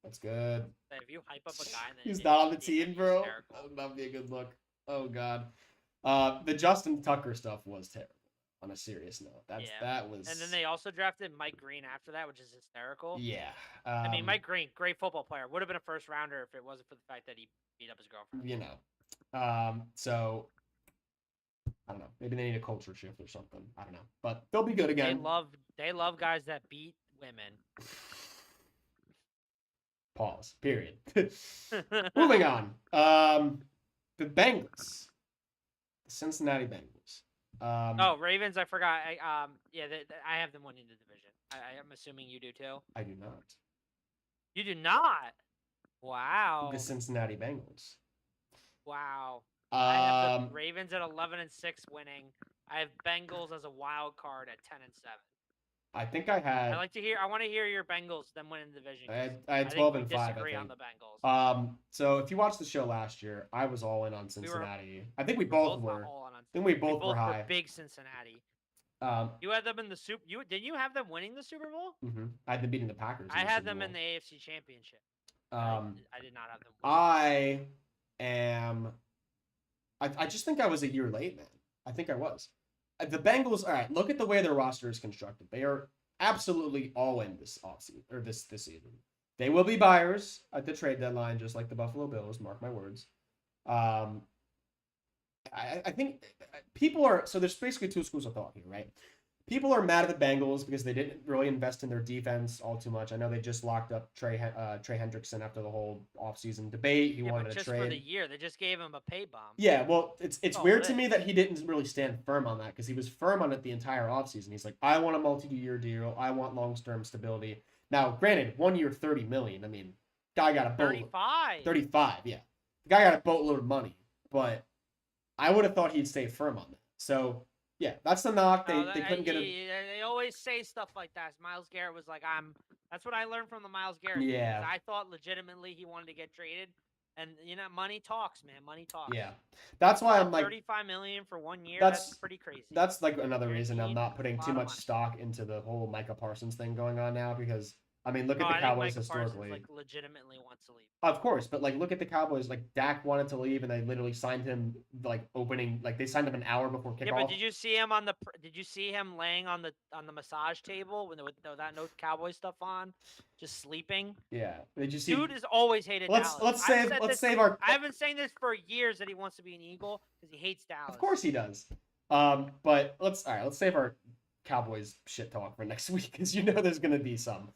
That's good. If you hype up a guy and then He's not on the team, bro. That would not be a good look. Oh god. The Justin Tucker stuff was terrible. On a serious note, that was. And then they also drafted Mike Green after that, which is hysterical. Yeah. I mean, Mike Green, great football player, would have been a first rounder if it wasn't for the fact that he beat up his girlfriend. You know. So I don't know. Maybe they need a culture shift or something. I don't know, but they'll be good again. They love guys that beat women. Pause. Period. Moving on. The Bengals. The Cincinnati Bengals. Ravens. I forgot. I have them winning the division. I'm assuming you do too. I do not. You do not. Wow. The Cincinnati Bengals. Wow. I have the Ravens at 11-6 winning. I have Bengals as a wild card at 10-7. I think I had. I want to hear your Bengals them winning the division. I had 12 and 5. Disagree on the Bengals. So if you watched the show last year, I was all in on Cincinnati. I think we both were. I think we both were high. Were big Cincinnati. You had them in the Super. Didn't you have them winning the Super Bowl? Mm-hmm. I had them beating the Packers. I had them in the AFC Championship. I did not have them winning. I just think I was a year late, man. I think I was. The Bengals, all right, look at the way their roster is constructed. They are absolutely all in this offseason, or this season. They will be buyers at the trade deadline, just like the Buffalo Bills, mark my words. I think people are, so there's basically two schools of thought here, right? People are mad at the Bengals because they didn't really invest in their defense all too much. I know they just locked up Trey Hendrickson after the whole offseason debate. He wanted a trade. Just for the year. They just gave him a pay bump. Yeah, well, it's weird to me that he didn't really stand firm on that because he was firm on it the entire offseason. He's like, I want a multi-year deal. I want long-term stability. Now, granted, 1 year, $30 million. I mean, guy got a boat. 35, yeah. The guy got a boatload of money, but I would have thought he'd stay firm on that. So, yeah, that's the knock. They couldn't get They always say stuff like that. Myles Garrett was like, that's what I learned from the Myles Garrett. Yeah. I thought legitimately he wanted to get traded. And, money talks, man. Money talks. Yeah. That's why I'm like... $35 million for 1 year, that's pretty crazy. That's like another reason I'm not putting too much stock into the whole Micah Parsons thing going on now because... I mean, look at the Cowboys historically. Parsons, legitimately wants to leave. Of course, but look at the Cowboys. Dak wanted to leave, and they literally signed him they signed him an hour before kickoff. Yeah, but did you see him Did you see him laying on the massage table with that no Cowboy stuff on, just sleeping? Yeah. Did you see? Dude has always hated Dallas. Let's save our. I've been saying this for years that he wants to be an Eagle because he hates Dallas. Of course he does. But let's save our Cowboys shit talk for next week because there's gonna be some.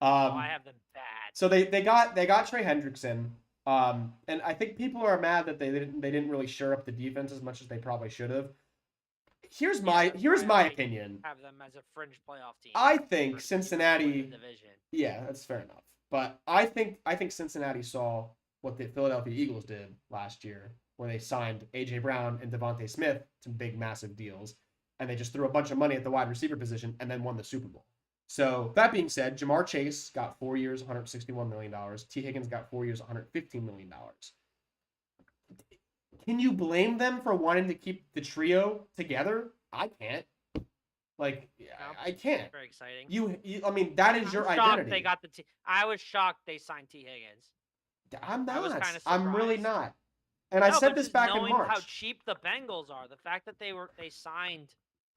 I have them bad. So they got Trey Hendrickson, and I think people are mad that they didn't really shore up the defense as much as they probably should have. Here's my opinion. Have them as a fringe playoff team. I think Cincinnati. Yeah, that's fair enough. But I think Cincinnati saw what the Philadelphia Eagles did last year, where they signed A.J. Brown and Devontae Smith to big massive deals, and they just threw a bunch of money at the wide receiver position and then won the Super Bowl. So that being said, Jamar Chase got 4 years, $161 million. T. Higgins got 4 years, $115 million. Can you blame them for wanting to keep the trio together? I can't. Like, No, I can't. very exciting. I mean, that is your I'm shocked identity. they got the I was shocked they signed T. Higgins. I'm I was not. kinda I'm really surprised. not. And I No, said but this just back in knowing how March. cheap the Bengals are, the fact that they signed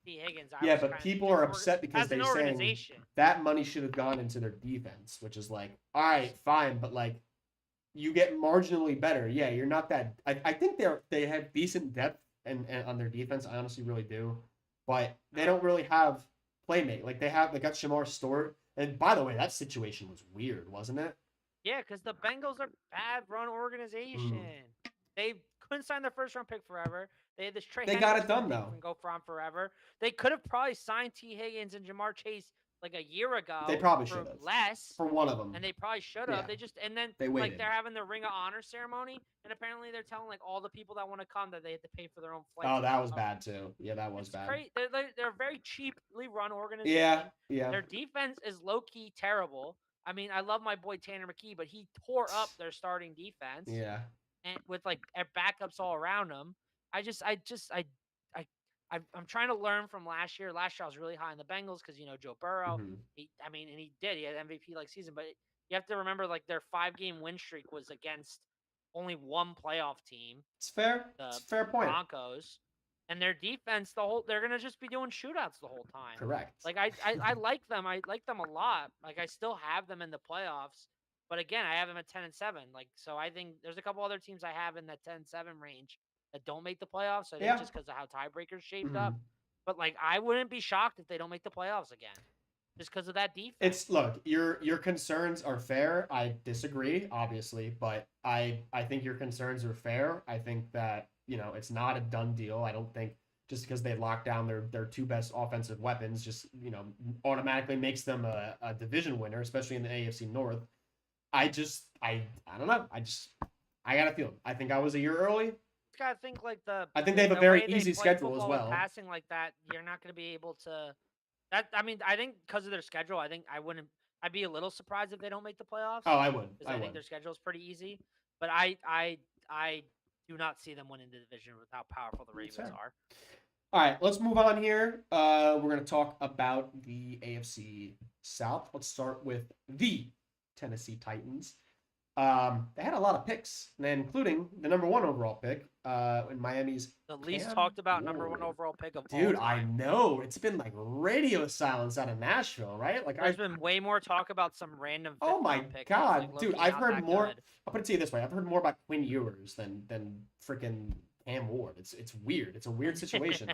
T. Higgins, I Yeah, was but kind people of are upset because as an they're saying organization. that money should have gone into their defense, which is like, all right, fine, but like, you get marginally better. Yeah, you're not that. I think they have decent depth and on their defense. I honestly really do, but they don't really have playmate. Like they got Shamar Stewart, and by the way, that situation was weird, wasn't it? Yeah, because the Bengals are bad run organization. They couldn't sign their first round pick forever. They had this Trey They got it Hendrickson done, thing though. can go for on forever. They could have probably signed T. Higgins and Jamar Chase like a year ago. They probably for should have less. for one of them. And they probably should have. Yeah. They just and then They like waited. they're having their Ring of Honor ceremony, and apparently they're telling like all the people that want to come that they have to pay for their own flights. Oh, that was bad too. Yeah, that was bad. They're a very cheaply run organization. Yeah. Their defense is low key terrible. I mean, I love my boy Tanner McKee, but he tore up their starting defense. Yeah. And with like backups all around him. I'm trying to learn from last year. Last year I was really high on the Bengals because Joe Burrow. Mhm. He had MVP like season, but you have to remember like their 5-game win streak was against only one playoff team. It's fair. It's a fair point. Broncos. And their defense, they're gonna just be doing shootouts the whole time. Correct. Like I like them. I like them a lot. Like I still have them in the playoffs. But again, I have them at 10-7. Like so, I think there's a couple other teams I have in that 10-7 range that don't make the playoffs. I think just because of how tiebreakers shaped up. But like, I wouldn't be shocked if they don't make the playoffs again, just because of that defense. Look, your concerns are fair. I disagree, obviously, but I think your concerns are fair. I think that it's not a done deal. I don't think just because they lock down their two best offensive weapons just automatically makes them a division winner, especially in the AFC North. I don't know. I got a feeling. I think I was a year early. Gotta think like I think they have a very easy schedule as well. Passing like that, you're not going to be able to. I think because of their schedule, I think I'd be a little surprised if they don't make the playoffs. Oh, I would. Because I think their schedule is pretty easy. But I do not see them winning the division with how powerful the Ravens are. All right, let's move on here. We're going to talk about the AFC South. Let's start with the Tennessee Titans. They had a lot of picks, including the number 1 overall pick in Miami's. The least talked about number 1 overall pick of all Dude, time. I know. It's been like radio silence out of Nashville, right? Like there's been way more talk about some random. Oh my god, dude! I've heard more. I'll put it to you this way: I've heard more about Quinn Ewers than freaking Cam Ward. It's weird. It's a weird situation.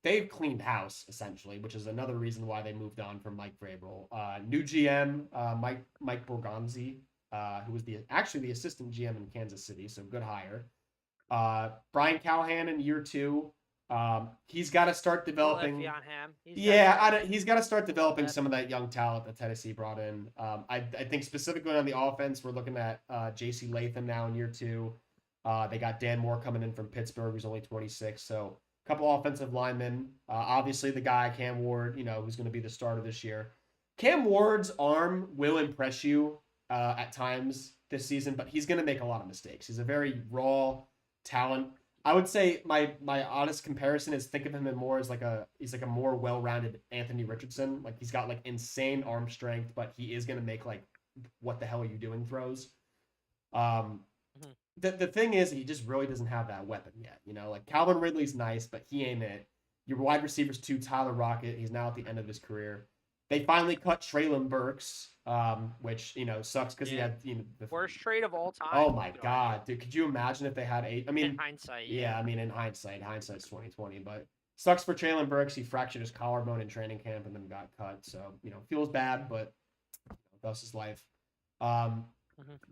They've cleaned house essentially, which is another reason why they moved on from Mike Vrabel. New GM Mike Borgonzi, who was actually the assistant GM in Kansas City, so good hire. Brian Callahan in year 2. He's got to start developing. On him. He's got to start developing some of that young talent that Tennessee brought in. I think specifically on the offense, we're looking at J.C. Latham now in year 2. They got Dan Moore coming in from Pittsburgh, who's only 26. So a couple offensive linemen. Obviously, the guy Cam Ward, who's going to be the starter this year. Cam Ward's arm will impress you at times this season, but he's going to make a lot of mistakes. He's a very raw talent. I would say my honest comparison is think of him more as he's like a more well-rounded Anthony Richardson. Like he's got like insane arm strength, but he is going to make like what the hell are you doing throws. The thing is he just really doesn't have that weapon yet. Like Calvin Ridley's nice, but he ain't it. Your wide receivers too, Tyler Rocket. He's now at the end of his career. They finally cut Treylon Burks, which sucks because he had the worst trade of all time. Oh my god, dude! Could you imagine if they had 8? I mean, in hindsight, in hindsight's 2020. But sucks for Treylon Burks. He fractured his collarbone in training camp and then got cut. So feels bad, but thus is life.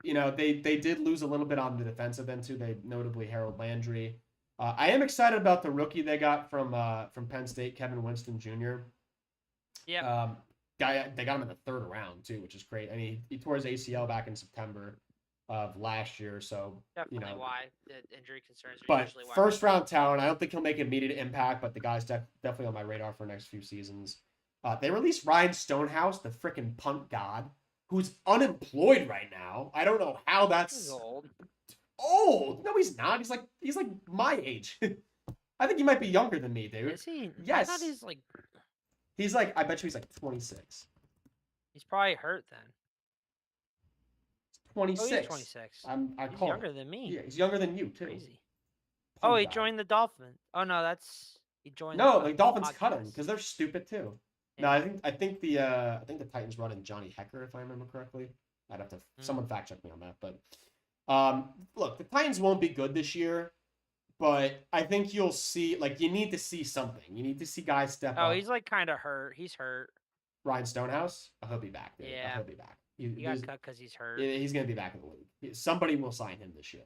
They did lose a little bit on the defensive end too. They notably Harold Landry. I am excited about the rookie they got from Penn State, Kevin Winston Jr. Yeah. They got him in the 3rd round too, which is great. I mean, he tore his ACL back in September of last year, so definitely why the injury concerns. But usually why. 1st round talent. I don't think he'll make immediate impact, but the guy's definitely on my radar for the next few seasons. They released Ryan Stonehouse, the freaking punt god, who's unemployed right now. I don't know how that's old. Old? No, he's not. He's like my age. I think he might be younger than me, dude. Is he? Yes. I thought he's like. He's like, I bet you he's like 26. He's probably hurt then. 26. Oh, he's 26. He's call younger it. than me. Yeah, he's younger than you too. Crazy. Poor Oh, he guy. joined the Dolphins. Oh no, he joined. No, the Dolphins cut him podcast. because they're stupid too. Yeah. No, I think the Titans brought in Johnny Hecker, if I remember correctly. I'd have to someone fact check me on that, but look, the Titans won't be good this year, but I think you'll see, like, you need to see something. You need to see guys step up. Oh, he's like kind of hurt. He's hurt. Ryan Stonehouse, I hope he'll be back, dude. Yeah. I hope he'll be back. He got cut because he's hurt. He's gonna be back in the league. Somebody will sign him this year.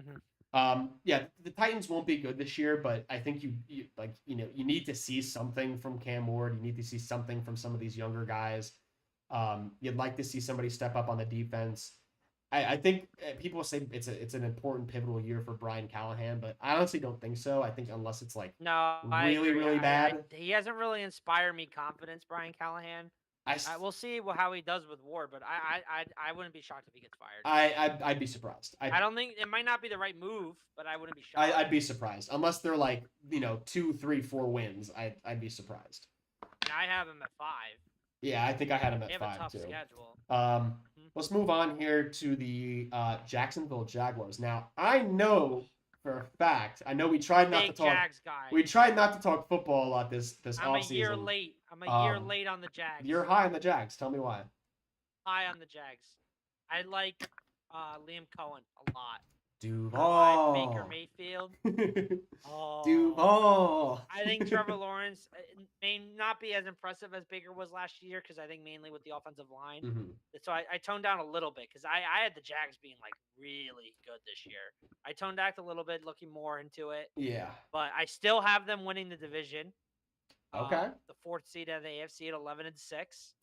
Mm-hmm. Yeah, the Titans won't be good this year, but I think you need to see something from Cam Ward. You need to see something from some of these younger guys. You'd like to see somebody step up on the defense. I think people say it's an important pivotal year for Brian Callahan, but I honestly don't think so. I think unless it's like really bad. He hasn't really inspired me confidence, Brian Callahan. We'll see how he does with Ward, but I wouldn't be shocked if he gets fired. I'd be surprised. I don't think it might not be the right move, but I wouldn't be shocked. I'd be surprised unless they're like 2, 3, 4 wins. I'd be surprised. And I have him at 5. Yeah, I think I had him at 5 too. They have a tough schedule. Let's move on here to the Jacksonville Jaguars. Now, I know for a fact, we tried not to talk. Jags guy. We tried not to talk football a lot this I'm offseason. a year late. I'm a year late on the Jags. You're high on the Jags. Tell me why. High on the Jags. I like Liam Cohen a lot. Duval. Baker Mayfield. Duval. I think Trevor Lawrence may not be as impressive as Baker was last year because I think mainly with the offensive line. Mm-hmm. So I toned down a little bit because I had the Jags being like really good this year. I toned back a little bit, looking more into it. Yeah. But I still have them winning the division. Okay. The 4th seed of the AFC at 11-6.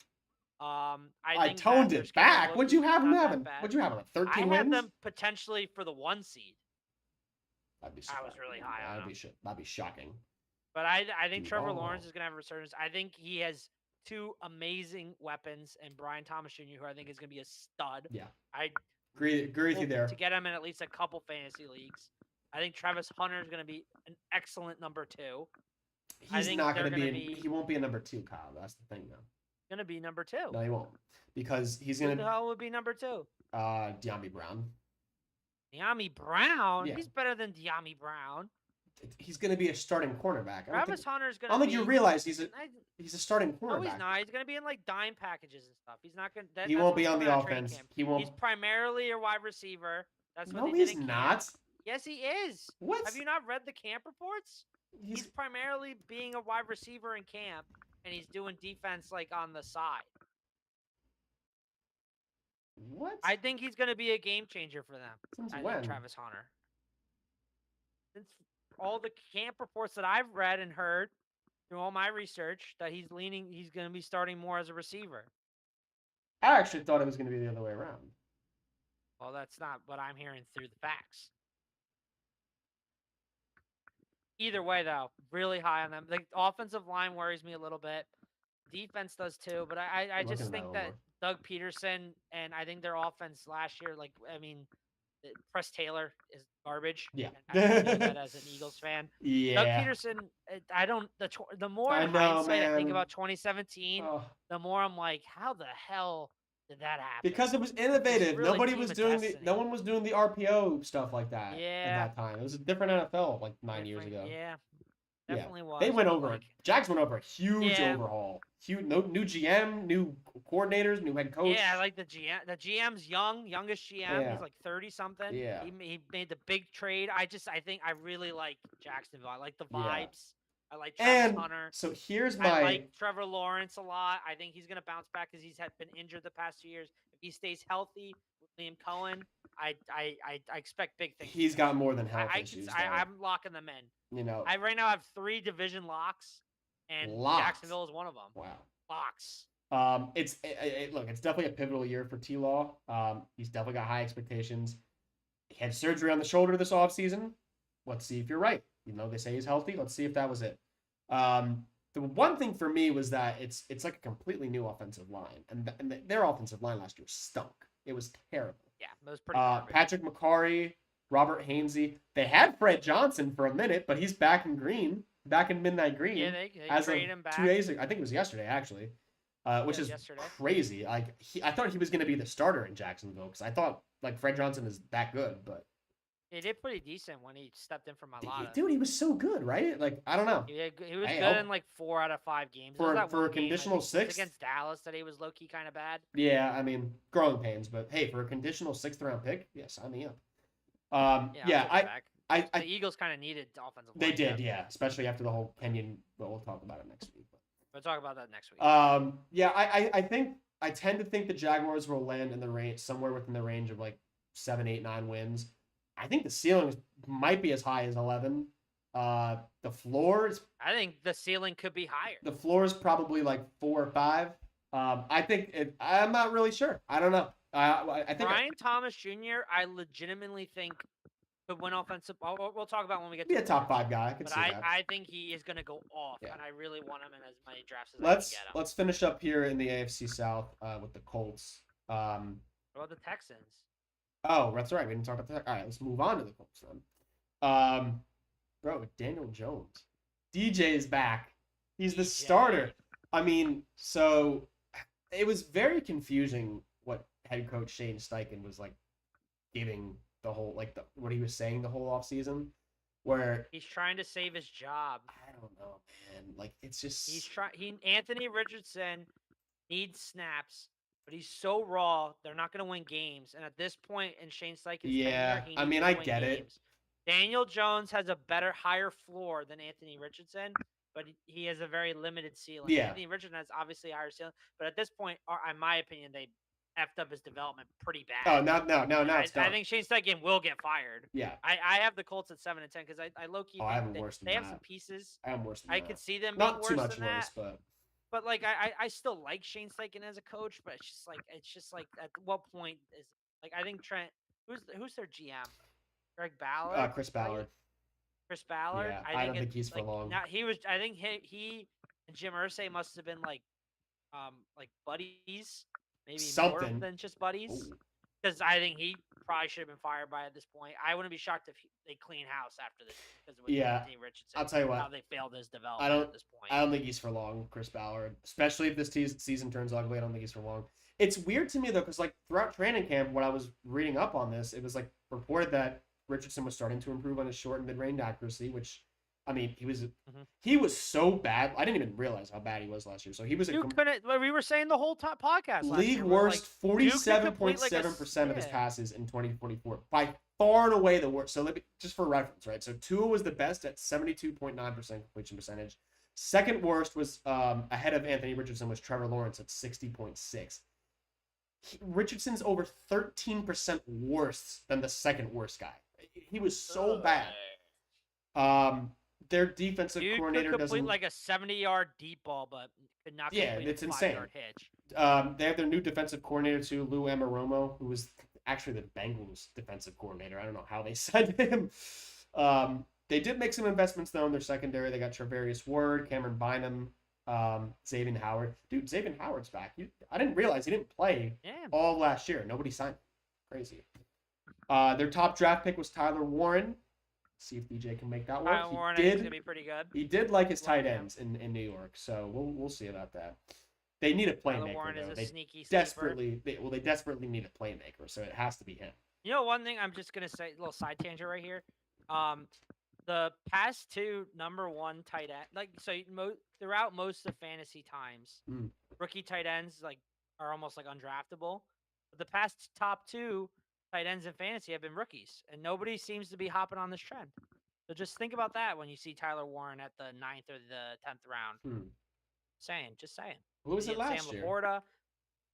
I toned it back. What'd you have them having? What'd you have them? 13 wins? I had them potentially for the 1 seed. I was really high on them. That'd be shocking. But I think Trevor Lawrence is going to have a resurgence. I think he has 2 amazing weapons, and Brian Thomas Jr., who I think is going to be a stud. Yeah. I agree with you there. To get him in at least a couple fantasy leagues. I think Travis Hunter is going to be an excellent number 2. He's not going to be. He won't be a number 2, Kyle. That's the thing, though. Going to be number 2. No, he won't, because he's going to. Who the hell would be number 2? De'Ami Brown. De'Ami Brown. Yeah. He's better than De'Ami Brown. He's going to be a starting cornerback. Travis Hunter's going to. I don't think you realize he's a starting cornerback. No, he's not. He's going to be in like dime packages and stuff. He's not going. He won't be on the offense. He won't. He's primarily a wide receiver. That's what no, they he's did in not. Camp. Yes, he is. What? Have you not read the camp reports? He's primarily being a wide receiver in camp, and he's doing defense like on the side. What? I think he's going to be a game changer for them. Since I when? think Travis Hunter. Since all the camp reports that I've read and heard through all my research, that he's going to be starting more as a receiver. I actually thought it was going to be the other way around. Well, that's not what I'm hearing through the facts. Either way, though, really high on them. The offensive line worries me a little bit. Defense does too, but I just think that Doug Peterson and I think their offense last year, Press Taylor is garbage. Yeah. And I know that as an Eagles fan. Yeah. Doug Peterson, the more hindsight I think about 2017, the more I'm like, how the hell did that happen? Because it was innovative. No one was doing the RPO stuff like that at that time. It was a different NFL 9 years ago. Yeah. Definitely was. They went over Jags went over a huge overhaul. New GM, new coordinators, new head coach. Yeah, like the GM. The GM's youngest GM. Yeah. He's like 30 something. Yeah. He made the big trade. I think I really like Jacksonville. I like the vibes. I like Travis Hunter. So I like Trevor Lawrence a lot. I think he's gonna bounce back because he's been injured the past 2 years. If he stays healthy with Liam Cohen, I expect big things. He's got more than health issues. I'm locking them in. I right now have 3 division locks, and Jacksonville is one of them. Wow. Locks. It's definitely a pivotal year for T-Law. He's definitely got high expectations. He had surgery on the shoulder this offseason. Let's see if you're right. They say he's healthy. Let's see if that was it. The one thing for me was that it's like a completely new offensive line, and their offensive line last year stunk. It was terrible. Yeah, it was pretty garbage. Patrick McCarry Robert Hainsey. They had Fred Johnson for a minute, but he's back in green, back in midnight green. Yeah, they as traded of him back. 2 days ago. I think it was yesterday, actually, which is yesterday. crazy. Like I thought he was going to be the starter in Jacksonville because I thought like Fred Johnson is that good, but He did pretty decent when he stepped in for Mailata. dude, he was so good, right? Like I don't know. He was good in like 4 out of 5 games. For that a one conditional game, sixth against Dallas that he was low key kind of bad. Yeah, I mean growing pains, but hey, for a conditional 6th round pick, yeah, sign me up. The Eagles kind of needed offensive line. They did, yeah, especially after the whole Kenyon. But we'll talk about it next week. We'll talk about that next week. I tend to think the Jaguars will land in the range somewhere within the range of like 7, 8, 9 wins. I think the ceiling might be as high as 11. The floor is. I think the ceiling could be higher. The floor is probably like 4 or 5. I'm not really sure. I don't know. I think Brian Thomas Jr. I legitimately think could win offensive. We'll talk about when we get to be a top 5 guy. I could see that. I think he is going to go off, and I really want him in as many drafts as I can get him. Let's finish up here in the AFC South with the Colts. What about the Texans? Oh, that's right. We didn't talk about that. All right, let's move on to the Colts then. Bro, Daniel Jones. DJ is back. He's the starter. I mean, so it was very confusing what head coach Shane Steichen was like giving the whole what he was saying the whole offseason, where he's trying to save his job. I don't know, man. Like it's just Anthony Richardson needs snaps, but he's so raw. They're not going to win games, and at this point in Shane Steichen's tenure, he needs to I win get games. it. Daniel Jones has a higher floor than Anthony Richardson, but he has a very limited ceiling. Yeah. Anthony Richardson has obviously a higher ceiling, but at this point, in my opinion, they effed up his development pretty bad. Oh, no, it's done. I think Shane Steichen will get fired. Yeah. I have the Colts at 7 and 10 because I low key think they have some pieces. I have worse than I that. could see them not being too worse much than worse, that. but But I still like Shane Steichen as a coach, but it's just like at what point is I think Trent who's their GM? Greg Ballard? Chris Ballard. Chris Ballard. Yeah, I don't think he's for long. Now I think he and Jim Irsay must have been like buddies, maybe more than just buddies. Because I think he probably should have been fired by at this point. I wouldn't be shocked if they clean house after this because of Anthony Richardson. I'll tell you what. How they failed his development at this point. I don't think he's for long, Chris Ballard. Especially if this season turns ugly, I don't think he's for long. It's weird to me though, because throughout training camp, when I was reading up on this, it was reported that Richardson was starting to improve on his short and mid-range accuracy, which, I mean, he was so bad. I didn't even realize how bad he was last year. So he was we were saying the whole top podcast last league year. worst 47.7% of his passes in 2024, by far and away the worst. So just for reference, right? So Tua was the best at 72.9% completion percentage. Second worst was ahead of Anthony Richardson was Trevor Lawrence at 60.6. Richardson's over 13% worse than the second worst guy. He was so bad. Their defensive coordinator could complete doesn't like a 70-yard deep ball, but could not complete it's a insane. 5-yard hitch. They have their new defensive coordinator too, Lou Anarumo, who was actually the Bengals defensive coordinator. I don't know how they signed him. They did make some investments though in their secondary. They got Travarius Ward, Cameron Bynum, Xavier Howard. Dude, Xavier Howard's back. I didn't realize he didn't play all last year. Nobody signed him. Crazy. Their top draft pick was Tyler Warren. See if DJ can make that work. Tyler Warren is gonna be pretty good. He did like his tight ends in New York, so we'll see about that. They need a playmaker. Tyler Warren though. is a sneaky They desperately need a playmaker, so it has to be him. You know, one thing I'm just gonna say, a little side tangent right here. The past 2 number 1 tight end, throughout most of fantasy times, rookie tight ends are almost undraftable. But the past top 2 tight ends in fantasy have been rookies, and nobody seems to be hopping on this trend. So just think about that when you see Tyler Warren at the 9th or the 10th round. Just saying. Who was it last Sam year? Laporta,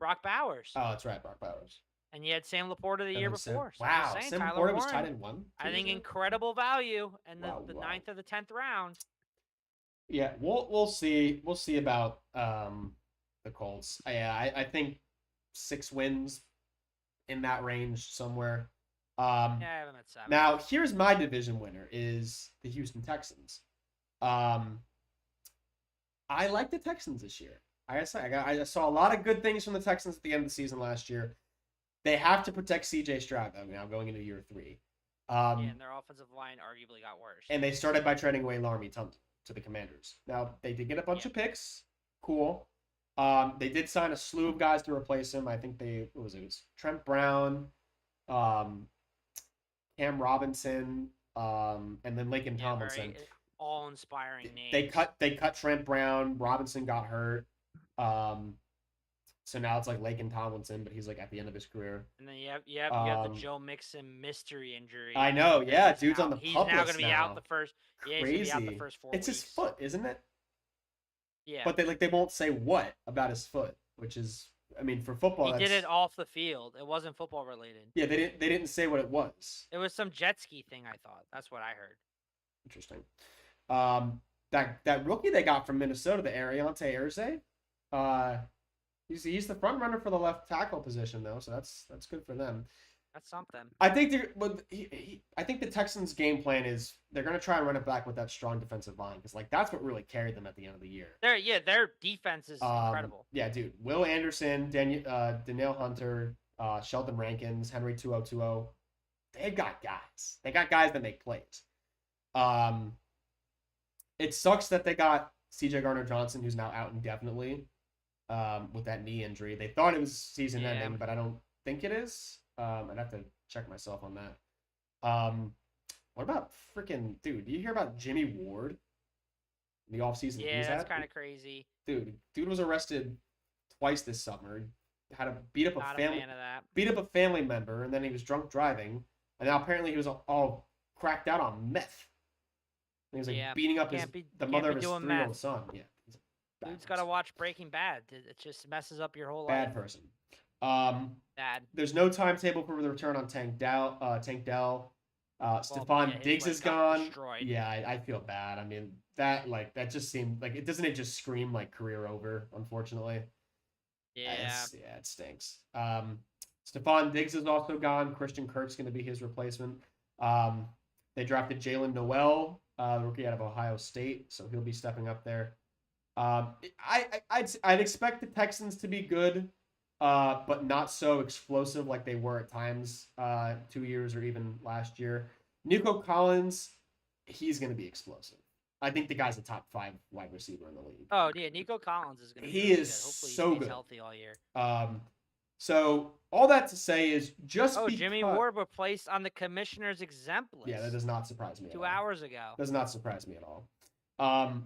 Brock Bowers. Oh, that's right, Brock Bowers. And you had Sam Laporta the year before. So wow, saying, Sam Tyler Laporta was Warren, tight end 1. I think incredible value in the 9th or the 10th round. Yeah, we'll see. We'll see about the Colts. I think 6 wins in that range somewhere. I have them at 7. Now, here's my division winner is the Houston Texans. I like the Texans this year. I saw a lot of good things from the Texans at the end of the season last year. They have to protect C.J. Stroud, though, now going into year 3. Yeah, and their offensive line arguably got worse. And they started by trading away Laramie Tunsil to the Commanders. Now, they did get a bunch of picks. Cool. They did sign a slew of guys to replace him. I think it was Trent Brown, Cam Robinson, and then Laken Tomlinson. All-inspiring names. They cut Trent Brown. Robinson got hurt. So now it's like Laken Tomlinson, but he's like at the end of his career. And then you have the Joe Mixon mystery injury. I know, yeah, dude's on the He's pup now list going to be out the first. Yeah, he's going to be out the first 4 weeks. It's his foot, isn't it? Yeah. But they won't say what about his foot, which is, I mean, for football. He did it off the field. It wasn't football related. Yeah, they didn't say what it was. It was some jet ski thing. I thought that's what I heard. Interesting. That rookie they got from Minnesota, the Ariante Erze, he's the front runner for the left tackle position though, so that's good for them. That's something. I think I think the Texans' game plan is they're going to try and run it back with that strong defensive line because like that's what really carried them at the end of the year. Their defense is incredible. Yeah, dude. Will Anderson, Danielle Hunter, Sheldon Rankins, Henry 2020. They've got guys. They got guys that make plays. It sucks that they got C.J. Gardner-Johnson, who's now out indefinitely with that knee injury. They thought it was season-ending, but I don't think it is. I'd have to check myself on that. What about freaking dude? Do you hear about Jimmy Ward? In the offseason? Yeah, that's kind of crazy. Dude was arrested twice this summer. Had to beat up Not a fan of that. beat up a family member, and then he was drunk driving. And now apparently he was all cracked out on meth. And he was like beating up the mother of his 3-year-old son. Yeah, dude's got to watch Breaking Bad. It just messes up your whole life. Bad person. Bad. There's no timetable for the return on Tank Dell. Stephon Diggs is gone. Destroyed. Yeah, I feel bad. I mean, that just seemed like it just scream like career over, unfortunately. Yeah. It stinks. Stephon Diggs is also gone. Christian Kirk's going to be his replacement. They drafted Jalen Noel, rookie out of Ohio State, so he'll be stepping up there. I'd expect the Texans to be good, but not so explosive like they were at times 2 years or even last year. Nico Collins, he's going to be explosive. I think the guy's a top 5 wide receiver in the league. Oh yeah, Nico Collins is going to be really good. Hopefully so he stays healthy all year. So all that to say is Jimmy Ward was placed on the commissioner's exempt list. Yeah, that does not surprise me. 2 hours ago. Does not surprise me at all.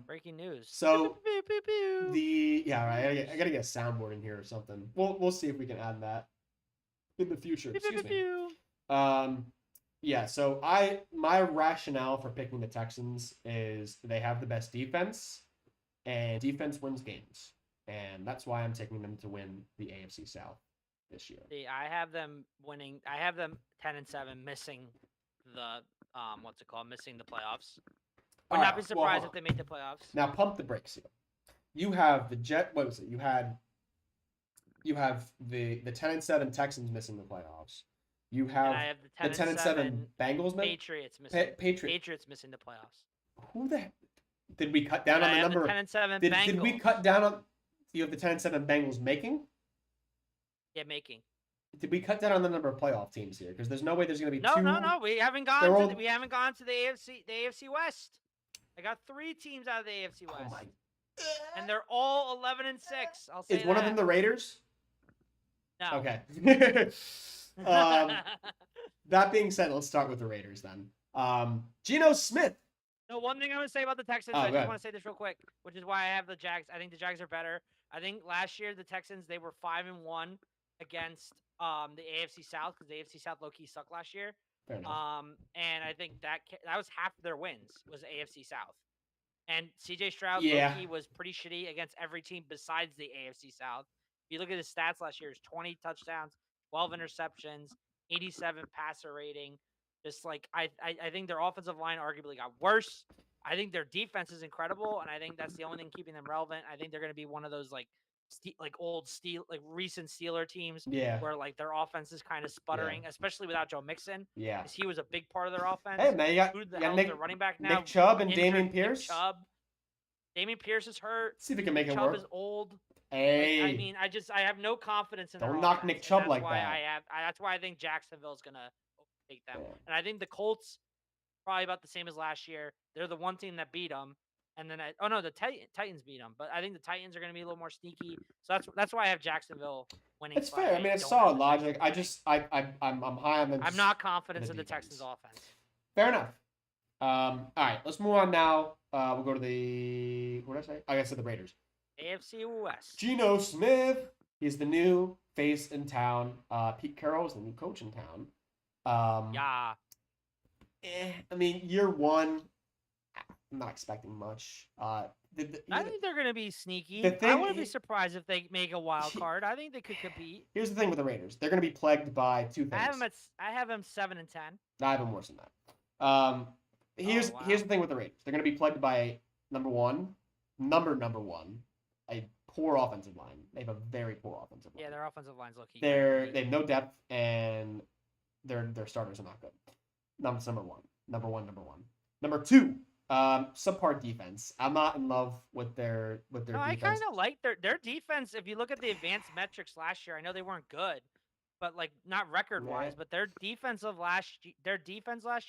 Breaking news. So I gotta get a soundboard in here or something. We'll see if we can add that in the future. Excuse me. So my rationale for picking the Texans is they have the best defense, and defense wins games, and that's why I'm taking them to win the AFC South this year. See, I have them winning. I have them 10-7, missing the missing the playoffs. Would not be surprised if they made the playoffs. Now pump the brakes here. You have the What was it? You have the 10-7 Texans missing the playoffs. You have, I have the 10-7 Bengals. Patriots missing. Patriots missing the playoffs. Who the heck? Did we cut down on the number? 10-7 Bengals. Did we cut down on? You have the 10-7 Bengals making. Yeah, making. Did we cut down on the number of playoff teams here? Because there's no way there's going to be two. No. We haven't gone to the AFC West. I got 3 teams out of the AFC West. Oh my. And they're all 11-6. I'll say Is one of them the Raiders? No. Okay. That being said, let's start with the Raiders then. Geno Smith. No, one thing I'm going to say about the Texans, I just want to say this real quick, which is why I have the Jags. I think the Jags are better. I think last year the Texans, they were 5-1 against the AFC South because the AFC South low-key sucked last year. Fair enough. And I think that was half of their wins was AFC South. And CJ Stroud low-key was pretty shitty against every team besides the AFC South. If you look at his stats last year, it's 20 touchdowns, 12 interceptions, 87 passer rating. Just like I think their offensive line arguably got worse. I think their defense is incredible, and I think that's the only thing keeping them relevant. I think they're going to be one of those recent Steeler teams where like their offense is kind of sputtering, especially without Joe Mixon. Yeah, because he was a big part of their offense. Hey man, you got their running back now? Nick Chubb and Dameon Pierce. Dameon Pierce is hurt. See if we can make it work. Chubb is old. Hey, I mean, I have no confidence in. Don't knock offense, Nick Chubb like that. That's why I think Jacksonville is gonna take them. Yeah. And I think the Colts probably about the same as last year. They're the one team that beat them. And then the Titans beat them, but I think the Titans are going to be a little more sneaky. So that's why I have Jacksonville winning. It's fair. I mean, it's don't have solid the logic. Texans I winning. just I'm high on them. I'm not confident the in the defense. Texans offense. Fair enough. All right, let's move on now. We'll go to the what did I say? I said the Raiders. AFC West. Geno Smith. He's the new face in town. Pete Carroll is the new coach in town. Yeah. I mean, year one, I'm not expecting much. I think they're going to be sneaky. The thing I wouldn't be is- surprised if they make a wild card. I think they could compete. Here's the thing with the Raiders. They're going to be plagued by two things. I have them 7-10. I have them worse than that. Here's wow. the thing with the Raiders. They're going to be plagued by number one, a poor offensive line. They have a very poor offensive line. Yeah, their offensive line's low-key. They have no depth, and their starters are not good. That's number one. Number two, subpar defense. I'm not in love with their defense. I kind of like their defense. If you look at the advanced metrics last year, I know they weren't good, but like not record-wise, but their defense last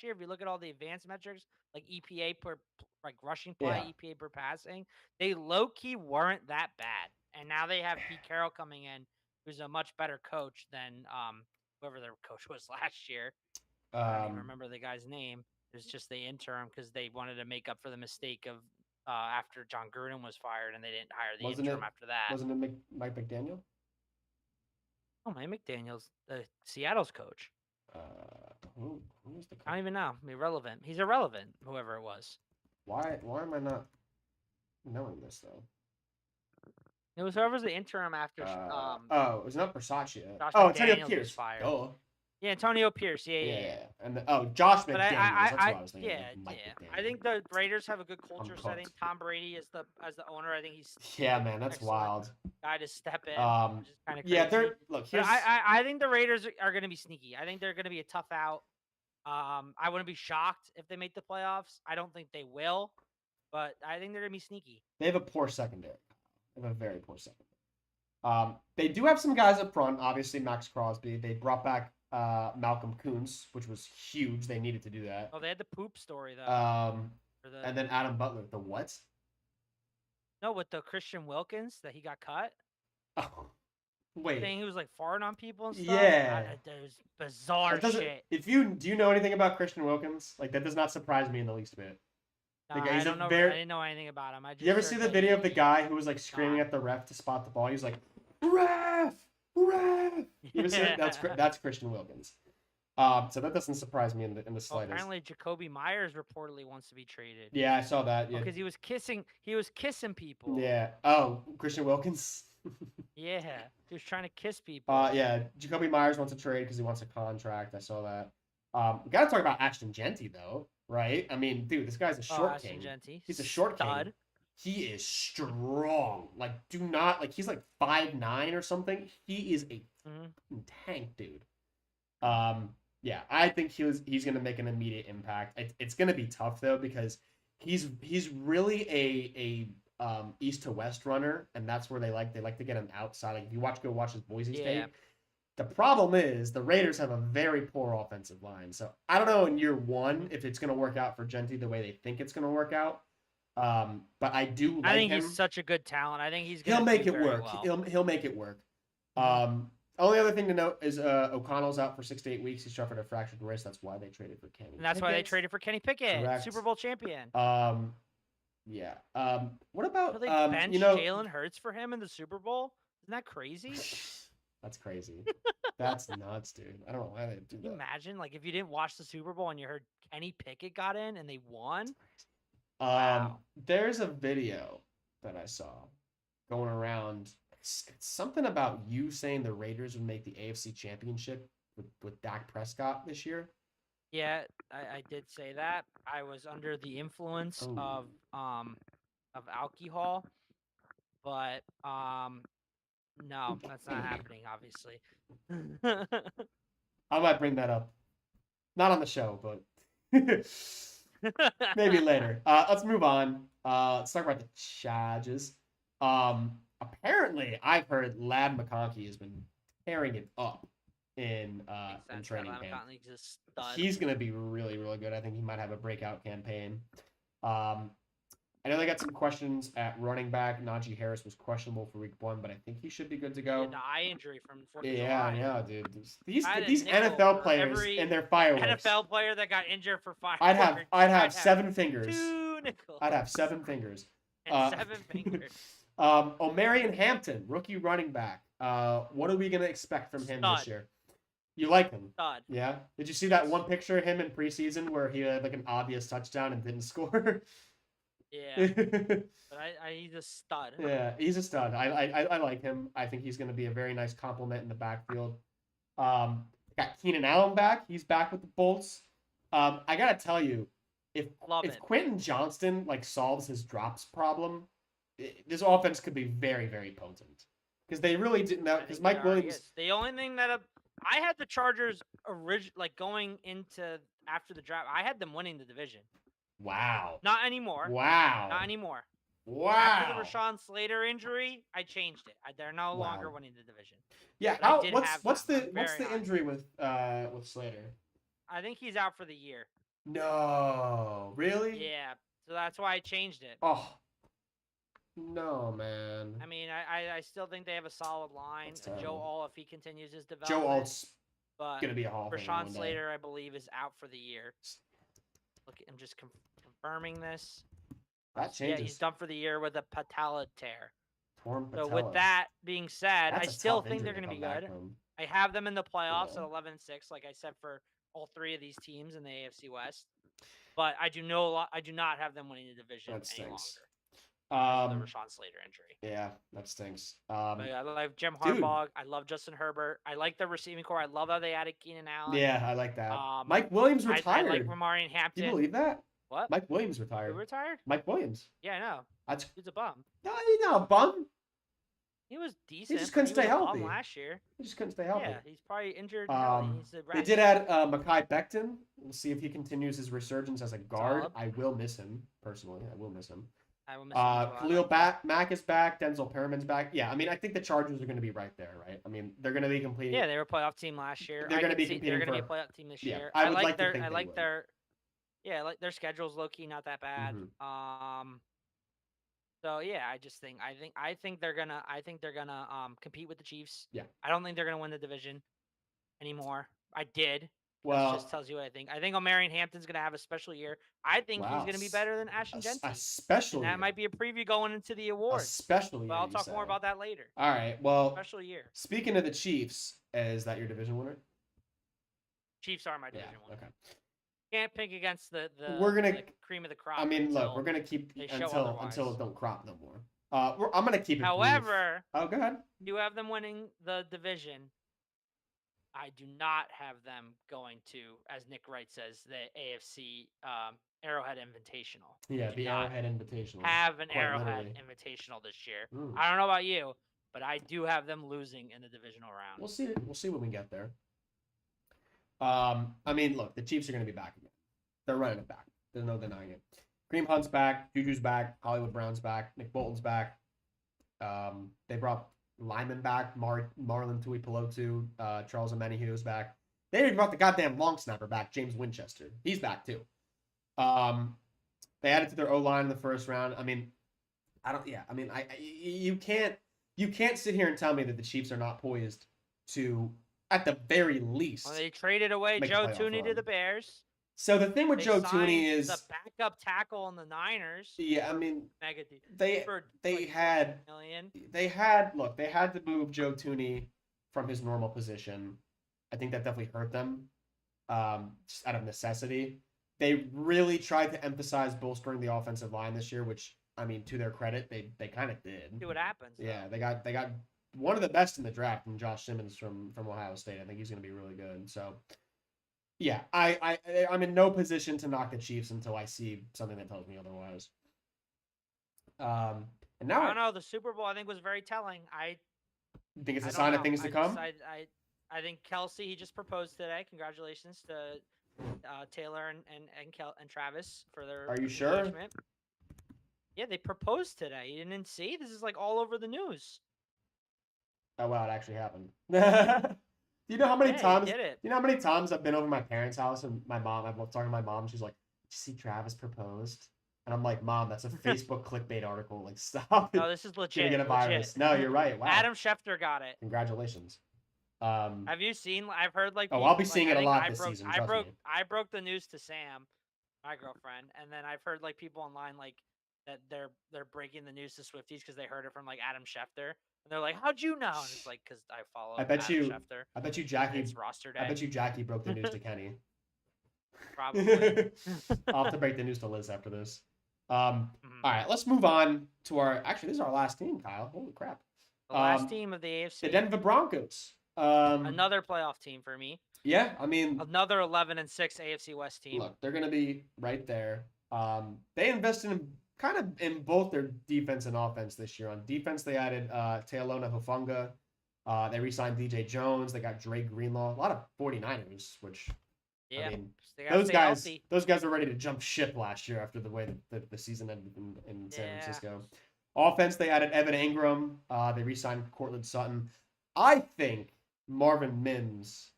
year, if you look at all the advanced metrics, like EPA per like rushing play, EPA per passing, they low-key weren't that bad. And now they have Pete Carroll coming in, who's a much better coach than whoever their coach was last year. I don't even remember the guy's name. It was just the interim because they wanted to make up for the mistake of after John Gruden was fired and they didn't hire the interim after that. Wasn't it Mike McDaniel? Oh, Mike McDaniel's Seattle's coach. Who was the coach? I don't even know. Irrelevant. He's irrelevant, whoever it was. Why am I not knowing this though? It was whoever's the interim after. It was not Versace. Josh Antonio McDaniels was Pierce. fired. Oh. Yeah, Antonio Pierce. Yeah. And Josh But McDaniels. That's what I was thinking. Yeah. I think the Raiders have a good culture setting. Tom Brady is the owner. I think he's. Yeah, man, that's wild. Guy to step in. Which is kind of crazy. Yeah, look. I think the Raiders are going to be sneaky. I think they're going to be a tough out. I wouldn't be shocked if they make the playoffs. I don't think they will, but I think they're going to be sneaky. They have a poor secondary. They have a very poor secondary. They do have some guys up front. Obviously, Max Crosby. They brought back Malcolm Kuntz, which was huge. They needed to do that. Oh, they had the poop story though. And then Adam Butler. The what? No, with the Christian Wilkins that he got cut. Oh, wait. Saying he was like farting on people and stuff. Yeah. There's bizarre shit. Do you know anything about Christian Wilkins? Like that does not surprise me in the least bit. No, I don't know. I didn't know anything about him. You ever see the video of the guy who was like screaming at the ref to spot the ball? He was like, "Ref, ref!" You ever see it? That's Christian Wilkins. So that doesn't surprise me in the slightest. Well, apparently, Jacoby Myers reportedly wants to be traded. Yeah, I saw that. Yeah, because he was kissing people. Yeah. Oh, Christian Wilkins. Yeah, he was trying to kiss people. Yeah, Jacoby Myers wants a trade because he wants a contract. I saw that. We got to talk about Ashton Genty though, right? I mean, dude, this guy's a short king. Genty. He's a short king. He is strong. Like, he's like 5'9" or something. He is a tank, dude. Yeah, I think he's gonna make an immediate impact. It's gonna be tough though because he's really a east to west runner, and that's where they like to get him outside. Like if you go watch his Boise State. The problem is the Raiders have a very poor offensive line. So I don't know in year one if it's gonna work out for Genty the way they think it's gonna work out. But I do like him. I think he's such a good talent. I think he'll make it work. Well. He'll make it work. Only other thing to note is O'Connell's out for 6 to 8 weeks. He suffered a fractured wrist. That's why they traded for Kenny. And that's why they traded for Kenny Pickett, Correct. Super Bowl champion. Yeah. What about so they bench Jalen Hurts for him in the Super Bowl? Isn't that crazy? That's crazy. That's nuts, dude. I don't know why they do that. Can you imagine, like, if you didn't watch the Super Bowl and you heard Kenny Pickett got in and they won? Wow. There's a video that I saw going around. It's something about you saying the Raiders would make the AFC Championship with Dak Prescott this year. Yeah, I did say that. I was under the influence of alcohol, but no, that's not happening. Obviously, I might bring that up, not on the show, but maybe later. Let's move on. Let's talk about the Chargers. Apparently, I've heard Ladd McConkey has been tearing it up in Makes sense. training Atlanta camp. Fountain, he's a stud. He's going to be really, really good. I think he might have a breakout campaign. I know they got some questions at running back. Najee Harris was questionable for week 1, but I think he should be good to He go. had the eye injury from 4th of Yeah, July. yeah, dude. These I had a these nickel NFL for players every and their fireworks. NFL player that got injured for fireworks. I'd have 7 fingers. 2 nickels. I'd have 7 fingers. And 7 fingers. Omarion Hampton, rookie running back. What are we gonna expect from him this year? You like him? Stud. Yeah. Did you see that one picture of him in preseason where he had like an obvious touchdown and didn't score? Yeah. But he's a stud. Yeah, he's a stud. I like him. I think he's going to be a very nice compliment in the backfield. Got Keenan Allen back. He's back with the Bolts. I gotta tell you, if Quentin Johnston like solves his drops problem, this offense could be very, very potent. Because they really didn't know. Because Mike Williams. The only thing that I had the Chargers going into after the draft. I had them winning the division. Wow. Not anymore. Wow. Not anymore. Wow. After the Rashawn Slater injury, I changed it. They're no longer winning the division. Yeah. What's the injury with Slater? I think he's out for the year. No. Really? Yeah. So that's why I changed it. Oh. No, man. I mean, I still think they have a solid line. Joe Alt, if he continues his development. Joe Alt's but gonna be a Hall of Famer. Rashawn Slater, I believe, is out for the year. Look, I'm just confirming this. That changes. Yeah, he's done for the year with a patella tear. Torn patella. So with that being said, I still think they're going to be good. From. I have them in the playoffs at 11-6, like I said for all 3 of these teams in the AFC West. But I do not have them winning the division any longer. The Rashawn Slater injury. Yeah, that stinks. But I like Jim Harbaugh. I love Justin Herbert. I like the receiving core. I love how they added Keenan Allen. Yeah, I like that. Mike Williams retired. I like Omarion Hampton. Can you believe that? What? Mike Williams retired. Who retired? Mike Williams. Yeah, I know. He's a bum. No, he's not a bum. He was decent. He just couldn't stay healthy Last year. He just couldn't stay healthy. Yeah, he's probably injured now. He needs to rest. They did add Mekhi Becton. We'll see if he continues his resurgence as a guard. Solid. I will miss him personally. I will miss him. Khalil Mack is back. Denzel Perriman's back. Yeah, I mean, I think the Chargers are going to be right there, right? I mean, they're going to be competing. Yeah, they were a playoff team last year. They're going to be competing. They're going to be a playoff team this year. I like their. Yeah, like their schedule's low key not that bad. Mm-hmm. So yeah, I think they're gonna compete with the Chiefs. Yeah. I don't think they're gonna win the division anymore. I did. Well, that just tells you what I think. I think Omarion Hampton's gonna have a special year. I think he's gonna be better than Ashton Jensen. Especially that might be a preview going into the awards. Especially. But I'll talk more about that later. All right. Well, special year. Speaking of the Chiefs, is that your division winner? Chiefs are my division winner. Okay. Can't pick against the cream of the crop. I mean, look, we're gonna keep until it don't crop no more. I'm gonna keep it. However, go ahead. You have them winning the division. I do not have them going to, as Nick Wright says, the AFC Arrowhead Invitational. Yeah, the Arrowhead Invitational. Have an Arrowhead Invitational this year. I don't know about you, but I do have them losing in the divisional round. We'll see. We'll see when we get there. I mean, look, the Chiefs are going to be back again. They're running it back. There's no denying it. Kareem Hunt's back. Juju's back. Hollywood Brown's back. Nick Bolton's back. They brought Lyman back. Marlon Tuipulotu. Charles Omenihu's back. They even brought the goddamn long snapper back, James Winchester. He's back too. They added to their O-line in the first round. I mean, you can't sit here and tell me that the Chiefs are not poised to, at the very least. Well, they traded away Joe Thuney to the Bears. So the thing with Joe Thuney is the backup tackle on the Niners. Yeah, I mean, they had to move Joe Thuney from his normal position. I think that definitely hurt them, just out of necessity. They really tried to emphasize bolstering the offensive line this year, which, I mean, to their credit, they kind of did. See what happens. Yeah, they got one of the best in the draft in Josh Simmons from Ohio State. I think he's going to be really good. So, yeah, I'm in no position to knock the Chiefs until I see something that tells me otherwise. And now I don't know. The Super Bowl, I think, was very telling. You think it's a sign of things to come? I think Kelsey, he just proposed today. Congratulations to Taylor and Travis for their. Are you sure? Engagement. Yeah, they proposed today. You didn't see? This is like all over the news. Oh wow, it actually happened. Do you know how many Yeah, times? he did it. You know how many times I've been over my parents' house and I'm talking to my mom. She's like, "Did you see Travis proposed?" And I'm like, "Mom, that's a Facebook clickbait article. Like, stop it. No, this is It's gonna get legit. a virus." No, you're right. Wow. Adam Schefter got it. Congratulations. Have you seen? I've heard like. Oh, I'll be people, seeing like, it I a think lot this season. Trust me. I broke the news to Sam, my girlfriend, and then I've heard like people online like that they're breaking the news to Swifties because they heard it from like Adam Schefter, and they're like, "How'd you know?" And it's like because I follow. I bet Adam you. Schefter, I bet you and Jackie. it's roster day. I bet you Jackie broke the news to Kenny. Probably. I'll have to break the news to Liz after this. Mhm. All right, let's move on to our. Actually, this is our last team, Kyle. Holy crap! The last team of the AFC. The Denver Broncos. Another playoff team for me. Yeah, I mean, Another 11-6 AFC West team. look, they're gonna be right there. They invested in both their defense and offense this year. On defense, they added Teolona Hufanga. They re-signed DJ Jones. They got Dre Greenlaw. A lot of 49ers, which Yeah, I mean, they gotta stay healthy. those guys were ready to jump ship last year after the way the season ended in San Yeah. Francisco. Offense, they added Evan Ingram. They re-signed Cortland Sutton. I think Marvin Mims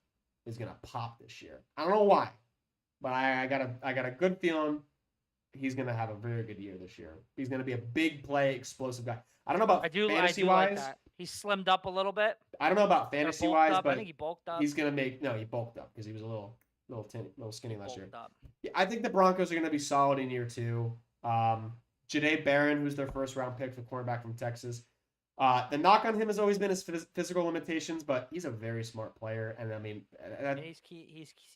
is gonna pop this year. I don't know why, but I got a good feeling he's gonna have a very good year this year. He's gonna be a big play, explosive guy. I don't know about fantasy like wise. that. He slimmed up a little bit. I don't know about Or fantasy bulked wise, up. I but think he bulked up. he's gonna make he bulked up because he was a little skinny last year. Bulked up. Yeah, I think the Broncos are going to be solid in year two. Janae Barron, who's their first round pick, the cornerback from Texas. The knock on him has always been his physical limitations, but he's a very smart player. And I mean, And he's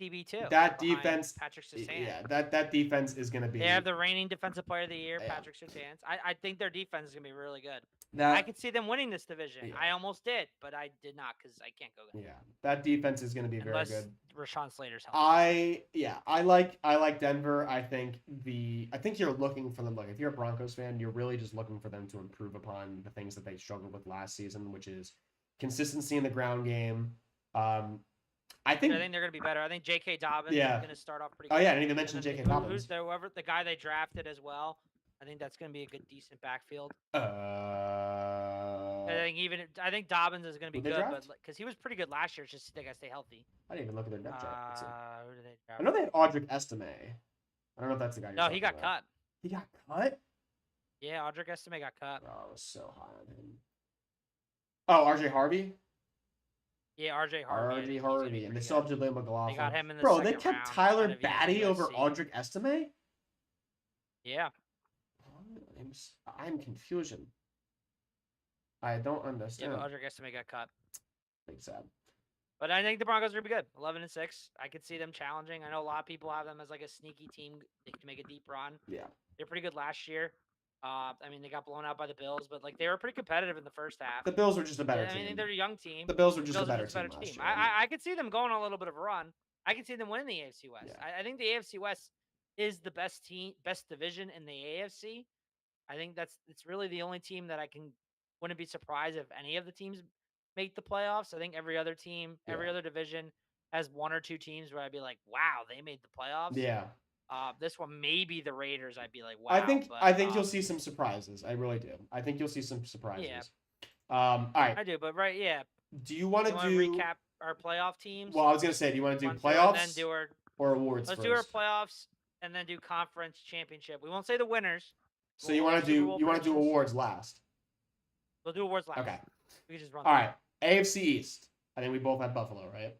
CB too. that behind defense, Patrick Surtain. yeah, that defense is going to be. They have the reigning defensive player of the year, Yeah. Patrick Surtain. I think their defense is gonna be really good. that, I could see them winning this division. Yeah. I almost did, but I did not because I can't go there. yeah, that defense is going to be Unless very good. Rashawn Slater's healthy. I like Denver. I think you're looking for them. Like if you're a Broncos fan, you're really just looking for them to improve upon the things that they struggled with last season, which is consistency in the ground game. I think they're gonna be better. I think J.K. Dobbins Yeah. is gonna start off pretty Oh good. yeah, I didn't even mention And then J.K. Dobbins. Who's the guy they drafted as well? I think that's gonna be a good, decent backfield. I think Dobbins is gonna be Who'd they good, draft? but because he was pretty good last year, it's just they gotta stay healthy. I didn't even look at their depth chart. Let's see. Who did they draft? I know they had Audric Estime. I don't know if that's the guy. No, he got cut. He got cut. Yeah, Audric Estime got cut. Oh, I was so high on him. Oh, RJ Harvey. Yeah, RJ Harvey. RJ Harvey, and they still have Jaleel McLaughlin. They got him in the Bro, second they kept round Tyler out of Batty over USC. Audric Estime. Yeah. I'm confusion. I don't Yeah, understand. but Audric Estime got cut. Like sad. But I think the Broncos are gonna be good. 11-6. I could see them challenging. I know a lot of people have them as like a sneaky team. They can make a deep run. Yeah. They're pretty good last year. I mean, they got blown out by the Bills, but like they were pretty competitive in the first half. The Bills were just a better I team. mean, they're a young team. The Bills were just Bills a are better just a better team last team. year. I could see them going on a little bit of a run. I could see them winning the AFC West. Yeah. I think the AFC West is the best division in the AFC. I think it's really the only team that wouldn't be surprised if any of the teams make the playoffs. I think every other team, every Yeah. other division has one or two teams where I'd be like, wow, they made the playoffs. Yeah. This one, maybe the Raiders, I'd be like, wow. I think but, you'll see some surprises. I really do. I think you'll see some surprises. Yeah. All right. I do, but yeah. Do you want to Do you wanna recap our playoff teams? Well, I was gonna say, do you want to do One, two, and playoffs then do our or awards Let's first? do our playoffs and then do conference championship. We won't say the winners. So you want to Super do Bowl awards predictions. last? We'll do awards last. Okay. We can just run. All through right. AFC East. I think we both had Buffalo, right?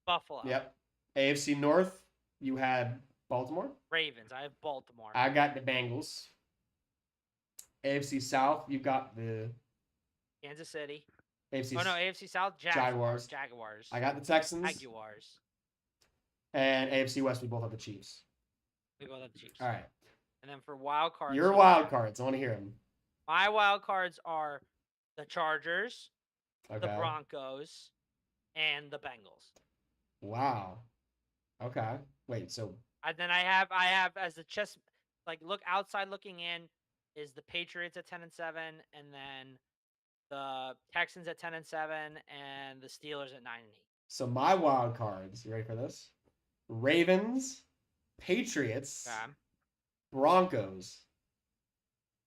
Buffalo. Yep. AFC North. You had Baltimore. Ravens. I have Baltimore. I got the Bengals. AFC South. You got the Kansas City. AFC. Oh no, AFC South. Jaguars. Jaguars. I got the Texans. Jaguars. And AFC West. We both have the Chiefs. We both have the Chiefs. All right. And then for wild cards. Your wild cards. I want to hear them. My wild cards are the Chargers, Okay. the Broncos, and the Bengals. Wow. Okay. Wait. So. And then I have as the chess, like look outside looking in, is the Patriots at 10-7, and then the Texans at 10-7, and the Steelers at 9-8. So my wild cards. You ready for this? Ravens, Patriots, Okay. Broncos.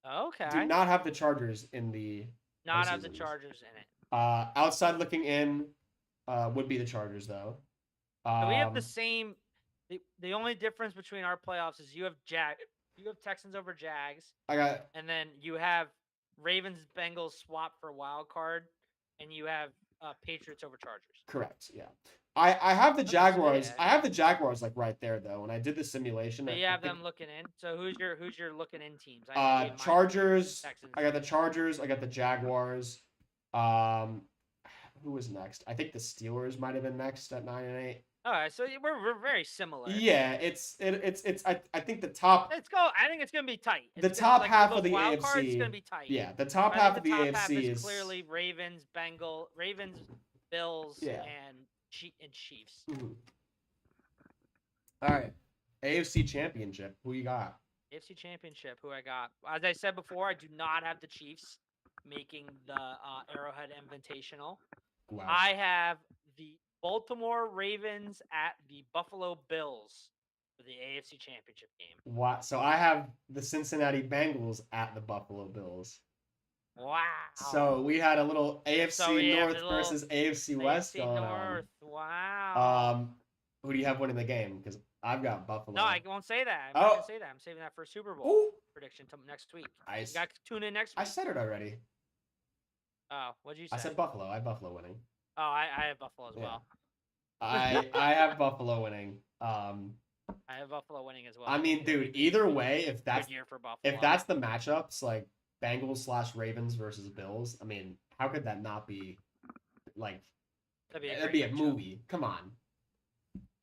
Okay. Do not have the Chargers in the Not have the postseasons. Chargers in it. Outside looking in, would be the Chargers, though. So we have the same. The only difference between our playoffs is you have Texans over Jags, and then you have Ravens Bengals swap for wild card, and you have Patriots over Chargers. Correct. Yeah. I have the Jaguars. yeah. I have the Jaguars like right there though. When I did the simulation, So I you have think, them looking in. So who's your looking in teams? Chargers. Texans. I got the Chargers. I got the Jaguars. Who was next? I think the Steelers might have been next at 9-8. All right, so we're very similar. Yeah, it's I think the top. I think it's gonna be tight. The top half of the wild AFC. Cards, it's gonna be tight. Yeah, the top half of the top half AFC is clearly Ravens, Bills, and Chiefs. Mm-hmm. All right, AFC Championship. Who you got? AFC Championship. Who I got? As I said before, I do not have the Chiefs making the Arrowhead Invitational. Wow. I have the Baltimore Ravens at the Buffalo Bills for the AFC Championship game. Wow. So I have the Cincinnati Bengals at the Buffalo Bills. Wow. So we had a little AFC North versus AFC West AFC going North. on. Wow. Who do you have winning the game? Because I've got Buffalo. No, I won't say that. I'm not gonna say that. I'm saving that for Super Bowl prediction next week. You got to tune in next week. I said it already. Oh, what'd you say? I said Buffalo. I have Buffalo winning. Oh, I have Buffalo as well. I have Buffalo winning. I have Buffalo winning as well. I mean, dude, either way, if that's year for Buffalo. If that's the matchups, like Bengals/Ravens versus Bills, I mean, how could that not be like that'd be a movie? Come on.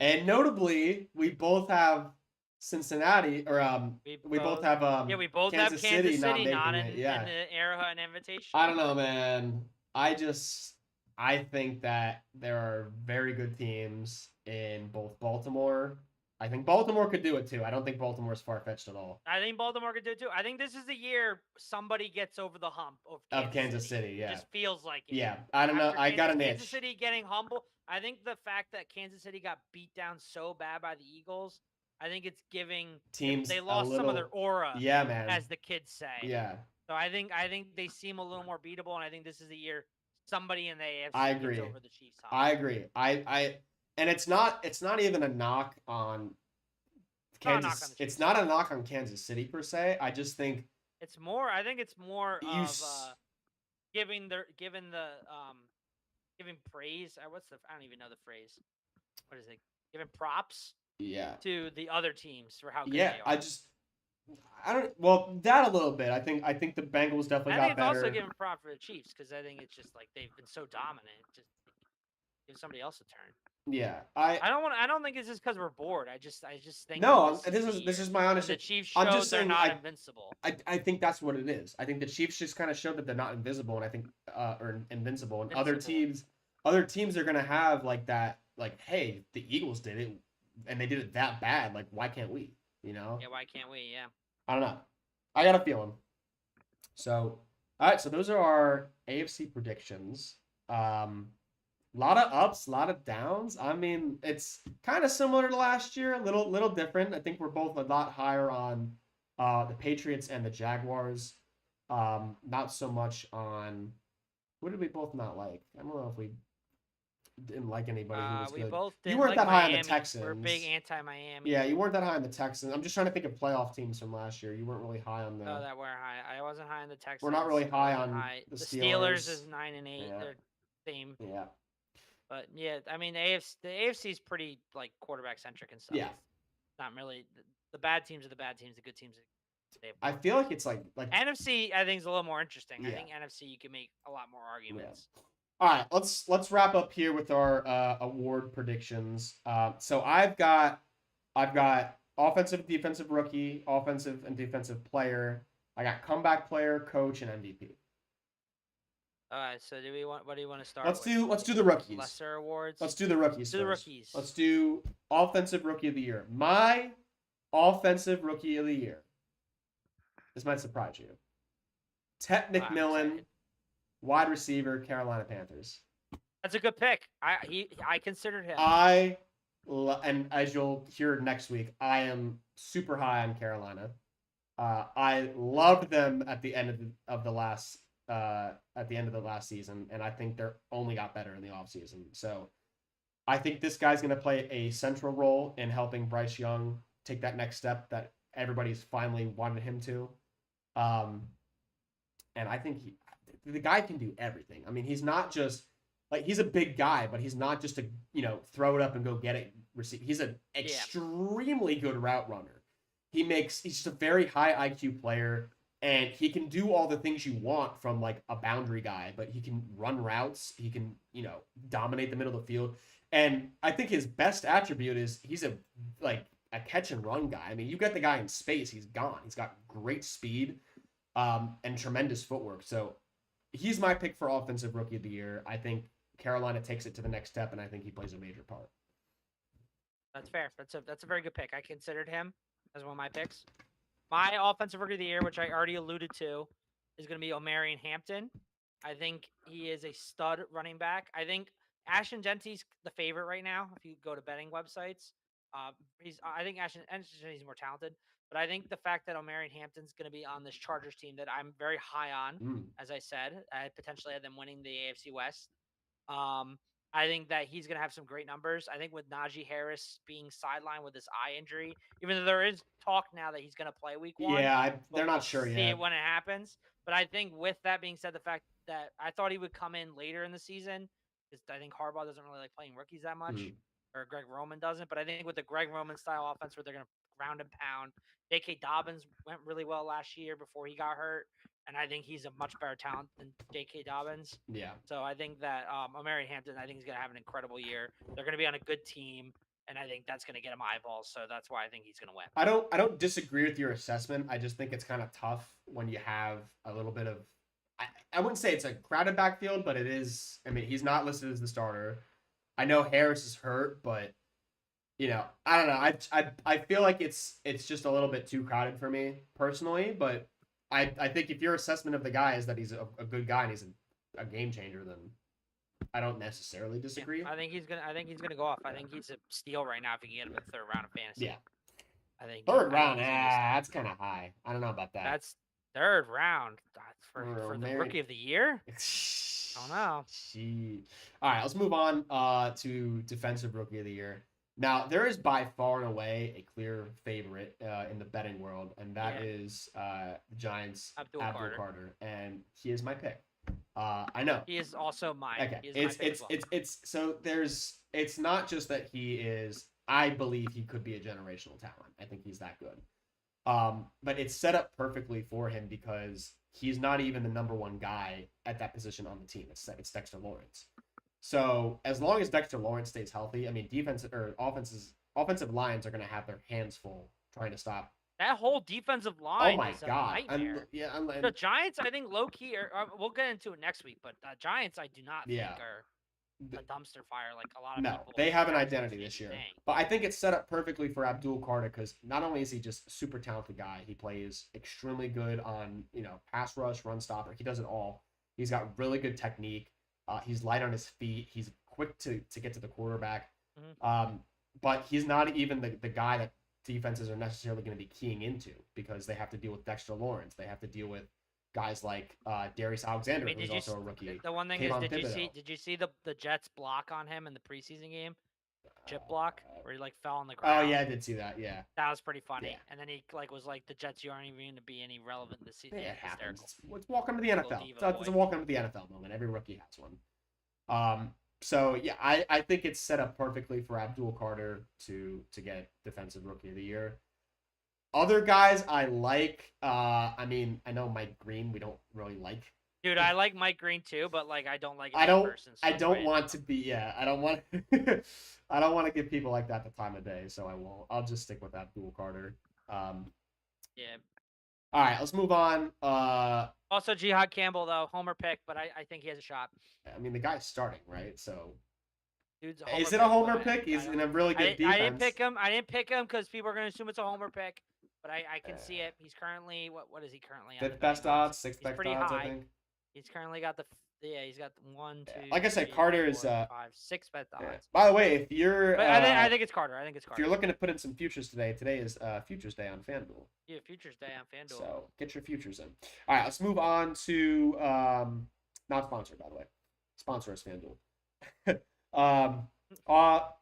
And notably, we both have Cincinnati, or we both have we both Kansas have Kansas City not in the Arrowhead Invitation. I don't know, man. I think that there are very good teams in both Baltimore. I think Baltimore could do it too. I don't think Baltimore's far-fetched at all. I think Baltimore could do it too. I think this is the year somebody gets over the hump of Kansas City. Yeah, it just feels like it. Yeah, I don't know. I got an itch. Kansas City getting humble. I think the fact that Kansas City got beat down so bad by the Eagles, I think it's giving teams they lost some of their aura. Yeah, man. As the kids say. Yeah. So I think they seem a little more beatable, and I think this is the year somebody in the AFC gets over the Chiefs hump. I agree. And it's not even a knock on Kansas. It's not a knock on Kansas City per se. I just think it's more. I think it's more of giving praise. I don't even know the phrase. What is it? Giving props. Yeah. To the other teams for how good they are. That a little bit. I think the Bengals definitely got better. I think it's also giving props for the Chiefs because I think it's just like they've been so dominant. Just give somebody else a turn. Yeah, I don't think it's just because we're bored. I just think this is my honest. The Chiefs showed they're not invincible. I think that's what it is. I think the Chiefs just kind of showed that they're not invisible, and I think or invincible. And other teams are gonna have like that. Like, hey, the Eagles did it, and they did it that bad. Like, why can't we? You know? Yeah, why can't we? Yeah. I don't know. I got a feeling. So, all right. So those are our AFC predictions. Lot of ups, a lot of downs. I mean, it's kind of similar to last year, a little different. I think we're both a lot higher on the Patriots and the Jaguars. Not so much on what did we both not like? I don't know if we didn't like anybody who was good. Both you weren't like that high Miami. on the Texans. We're big anti-Miami. Yeah, you weren't that high on the Texans. I'm just trying to think of playoff teams from last year. You weren't really high on the. No, that weren't high. I wasn't high on the Texans. We're not really high on the Steelers is 9-8. Yeah. They're same. Yeah. But yeah, I mean the AFC is pretty like quarterback centric and stuff. Yeah. It's not really the bad teams are the bad teams. The good teams. I feel like it's like NFC. I think is a little more interesting. Yeah. I think NFC you can make a lot more arguments. Yeah. All right, let's wrap up here with our award predictions. So I've got offensive, defensive rookie, offensive and defensive player. I got comeback player, coach, and MVP. All right, so what do you want to start? Let's do the rookies. Lesser awards. Let's do the rookies. Let's Let's do offensive rookie of the year. My offensive rookie of the year. This might surprise you. Tet McMillan. Wide receiver, Carolina Panthers. That's a good pick. I considered him. And as you'll hear next week, I am super high on Carolina. I loved them at the end of the last at the end of the last season, and I think they're only got better in the offseason. So I think this guy's going to play a central role in helping Bryce Young take that next step that everybody's finally wanted him to. And I think the guy can do everything. I mean, he's not just like he's a big guy, but he's not just a throw it up and go get it receive. He's an extremely good route runner. He's just a very high IQ player, and he can do all the things you want from like a boundary guy, but he can run routes. He can, dominate the middle of the field. And I think his best attribute is he's a catch and run guy. I mean, you get the guy in space, he's gone. He's got great speed and tremendous footwork. So he's my pick for Offensive Rookie of the Year. I think Carolina takes it to the next step, and I think he plays a major part. That's fair. That's a very good pick. I considered him as one of my picks. My Offensive Rookie of the Year, which I already alluded to, is going to be Omarion Hampton. I think he is a stud running back. I think Ashton Genty's the favorite right now. If you go to betting websites, I think Ashton Genty's more talented. But I think the fact that Omarion Hampton's going to be on this Chargers team that I'm very high on, as I said, I potentially had them winning the AFC West. I think that he's going to have some great numbers. I think with Najee Harris being sidelined with this eye injury, even though there is talk now that he's going to play week 1. Yeah, they're not sure yet. See it when it happens. But I think with that being said, the fact that I thought he would come in later in the season, because I think Harbaugh doesn't really like playing rookies that much, or Greg Roman doesn't. But I think with the Greg Roman style offense where they're going to ground and pound, J.K. Dobbins went really well last year before he got hurt. And I think he's a much better talent than J.K. Dobbins. Yeah. So I think that Omarion Hampton, I think he's going to have an incredible year. They're going to be on a good team, and I think that's going to get him eyeballs. So that's why I think he's going to win. I don't disagree with your assessment. I just think it's kind of tough when you have a little bit of I wouldn't say it's a crowded backfield, but it is. I mean, he's not listed as the starter. I know Harris is hurt, but I don't know. I feel like it's just a little bit too crowded for me personally, but I think if your assessment of the guy is that he's a good guy and he's a game changer, then I don't necessarily disagree. Yeah, I think he's gonna go off. I think he's a steal right now if you can get him in the third round of fantasy. Yeah. I think third round, that's kind of high. I don't know about that. That's third round for the Rookie of the Year. I don't know. All right, let's move on to Defensive Rookie of the Year. Now, there is by far and away a clear favorite in the betting world, and that is the Giants' Abdul Carter, and he is my pick. I know he is also mine. Okay, it's not just that he is. I believe he could be a generational talent. I think he's that good. But it's set up perfectly for him because he's not even the number one guy at that position on the team. It's Dexter Lawrence. So as long as Dexter Lawrence stays healthy, I mean, offensive lines are going to have their hands full trying to stop. That whole defensive line. Oh my is God! A nightmare. The Giants, I think, low key. We'll get into it next week, but the Giants, I do not think are a dumpster fire like a lot of people. No, they have an identity this year. But I think it's set up perfectly for Abdul Carter because not only is he just a super talented guy, he plays extremely good on pass rush, run stopper. He does it all. He's got really good technique. He's light on his feet. He's quick to get to the quarterback. But he's not even the guy that defenses are necessarily going to be keying into because they have to deal with Dexter Lawrence. They have to deal with guys like Darius Alexander, who's also a rookie. The one thing is, did you see the Jets block on him in the preseason game? Chip block where he fell on the ground. Oh yeah, I did see that. Yeah, that was pretty funny. Yeah. And then he was like, "The Jets, you aren't even going to be any relevant this season." Yeah, it happens. It's welcome to the NFL. It's a welcome to the NFL moment. Every rookie has one. So yeah, I think it's set up perfectly for Abdul Carter to get Defensive Rookie of the Year. Other guys I like. I mean, I know Mike Green. We don't really like. Dude, I like Mike Green too, but I don't like. I don't want to be. Yeah, I don't want. I don't want to give people like that the time of day, so I won't. I'll just stick with Abdul Carter. Yeah. All right, let's move on. Also, Jihad Campbell though, homer pick, but I think he has a shot. I mean, the guy's starting, right? So. Dude's is it a homer pick? He's in a really good defense. I didn't pick him because people are going to assume it's a homer pick, but I can see it. He's currently what is he currently? Fifth best odds, sixth best odds, I think. He's currently got Yeah, he's got one, two, Like I said, three, Carter is. 4, 5, 6 bet Yeah. odds. By the way, if you're, But I think it's Carter. I think it's if Carter. you're looking to put in some futures today is Futures Day on FanDuel. Yeah, Futures Day on FanDuel. So get your futures in. All right, let's move on to not sponsored, by the way. Sponsor us, FanDuel.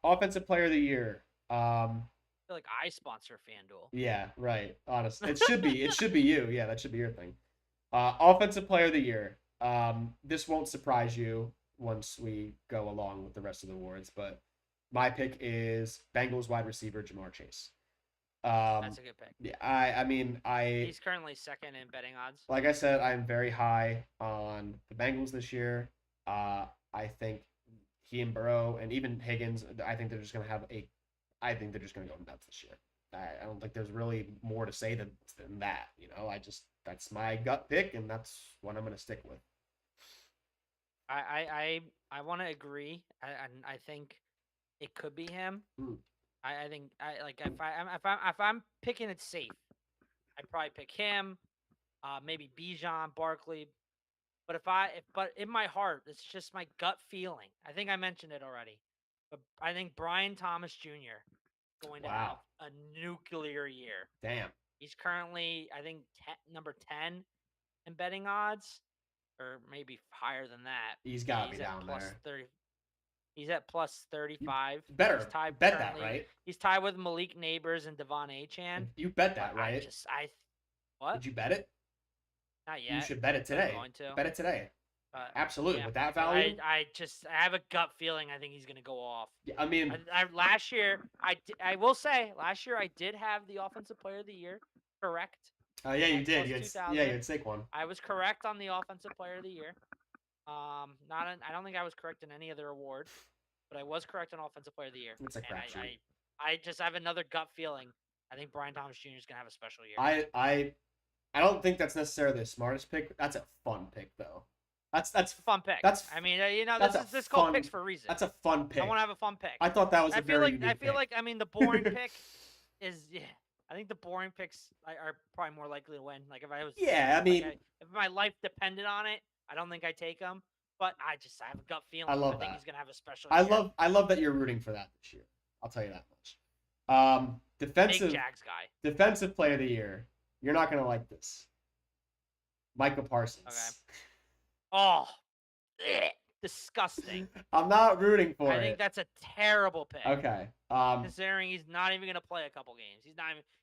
Offensive Player of the Year. I feel like I sponsor FanDuel. Yeah, right. Honestly, it should be. It should be you. Yeah, that should be your thing. Offensive Player of the Year. This won't surprise you once we go along with the rest of the awards, but my pick is Bengals wide receiver Jamar Chase. That's a good pick. Yeah, I mean, He's currently second in betting odds. like I said, I'm very high on the Bengals this year. I think he and Burrow and even Higgins, I think they're just going to have a. I think they're just going to go nuts this year. I don't think there's really more to say than that. You know, that's my gut pick, and that's what I'm going to stick with. I want to agree. I think it could be him. I think if I'm picking it safe, I'd probably pick him. Maybe Bijan, Barkley. But in my heart, it's just my gut feeling. I think I mentioned it already. But I think Brian Thomas Jr. going to have a nuclear year. Damn. He's currently, I think, number 10 in betting odds, or maybe higher than that. He's got to be down there. 30, he's at plus 35. Better he's tied bet that, right? He's tied with Malik Neighbors and Devon Achane. You bet that, right? What? Did you bet it? Not yet. You should bet it today. I'm going to. Bet it today. Absolutely. Yeah. With that value, I have a gut feeling. I think he's going to go off. Yeah, I mean, last year, I will say, last year I did have the Offensive Player of the Year correct. Oh yeah, you did. You had Saquon. I was correct on the Offensive Player of the Year. I don't think I was correct in any other award, but I was correct on Offensive Player of the Year. It's a crapshoot. I just have another gut feeling. I think Brian Thomas Jr. is going to have a special year. I don't think that's necessarily the smartest pick. That's a fun pick, though. That's a fun pick. I mean, this called picks for a reason. That's a fun pick. I want to have a fun pick. I thought that was I feel like the boring pick is I think the boring picks are probably more likely to win. Like if I was if my life depended on it, I don't think I'd take him. But I have a gut feeling. I think he's gonna have a special year. I love that you're rooting for that this year. I'll tell you that much. Defensive Big Jags guy. Defensive Player of the Year. You're not gonna like this. Micah Parsons. Okay. Oh, disgusting. I'm not rooting for it. I think that's a terrible pick. Okay. Considering he's not even gonna play a couple games.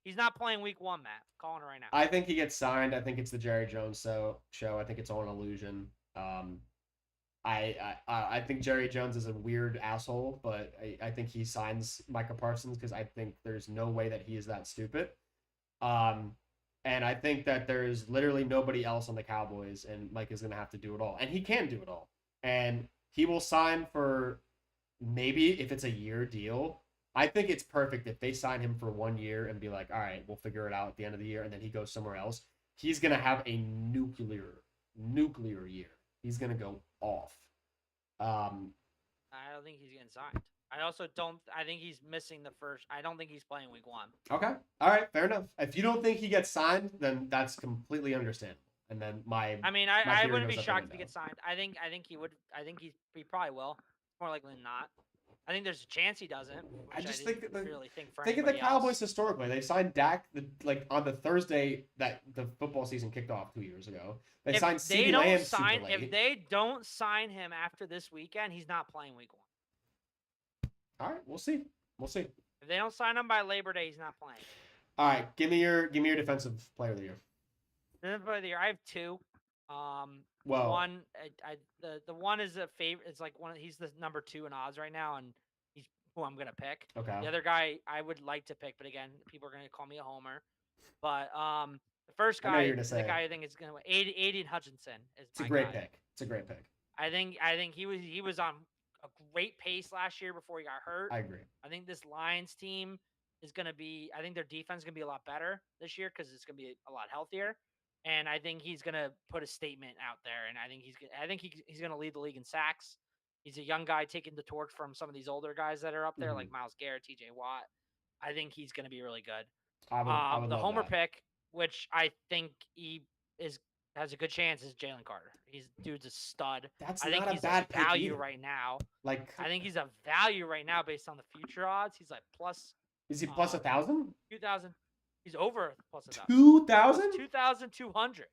He's not playing week 1, Matt. I'm calling it right now. I think he gets signed. I think it's the Jerry Jones show. I think it's all an illusion. I think Jerry Jones is a weird asshole, but I think he signs Micah Parsons because I think there's no way that he is that stupid. And I think that there's literally nobody else on the Cowboys, and Mike is going to have to do it all. And he can do it all. And he will sign for maybe if it's a year deal. I think it's perfect if they sign him for 1 year and be like, all right, we'll figure it out at the end of the year, and then he goes somewhere else. He's going to have a nuclear year. He's going to go off. I don't think he's getting signed. I think he's missing the first. I don't think he's playing week 1. Okay. All right. Fair enough. If you don't think he gets signed, then that's completely understandable. And then I wouldn't be shocked if he gets signed. I think he would. I think he probably will. More likely than not. I think there's a chance he doesn't. I just think of the Cowboys historically. They signed Dak on the Thursday that the football season kicked off 2 years ago. They signed CeeDee Lamb super late. If they don't sign him after this weekend, he's not playing week 1. All right, we'll see. If they don't sign him by Labor Day, he's not playing. All right, give me your defensive player of the year. Defensive player of the year, I have 2. One, the one is a favorite. It's like he's the number 2 in odds right now, and he's who I'm gonna pick. Okay. The other guy I would like to pick, but again, people are gonna call me a homer. But the first guy, the guy I think is gonna win, Aiden Hutchinson is. It's a great pick. I think he was on a great pace last year before he got hurt. I agree. I think this Lions team is going to be. I think their defense is going to be a lot better this year because it's going to be a lot healthier. And I think he's going to put a statement out there. And I think he's going to lead the league in sacks. He's a young guy taking the torch from some of these older guys that are up there, like Myles Garrett, T.J. Watt. I think he's going to be really good. I would the homer that. pick, which I think he has a good chance is Jalen Carter. Dude's a stud. That's I think not a he's bad a pick value either. right now. Like, I think he's a value right now based on the future odds. He's like plus is he plus 1,000? 2,000. He's over plus 1,000. 2,000? 2,200.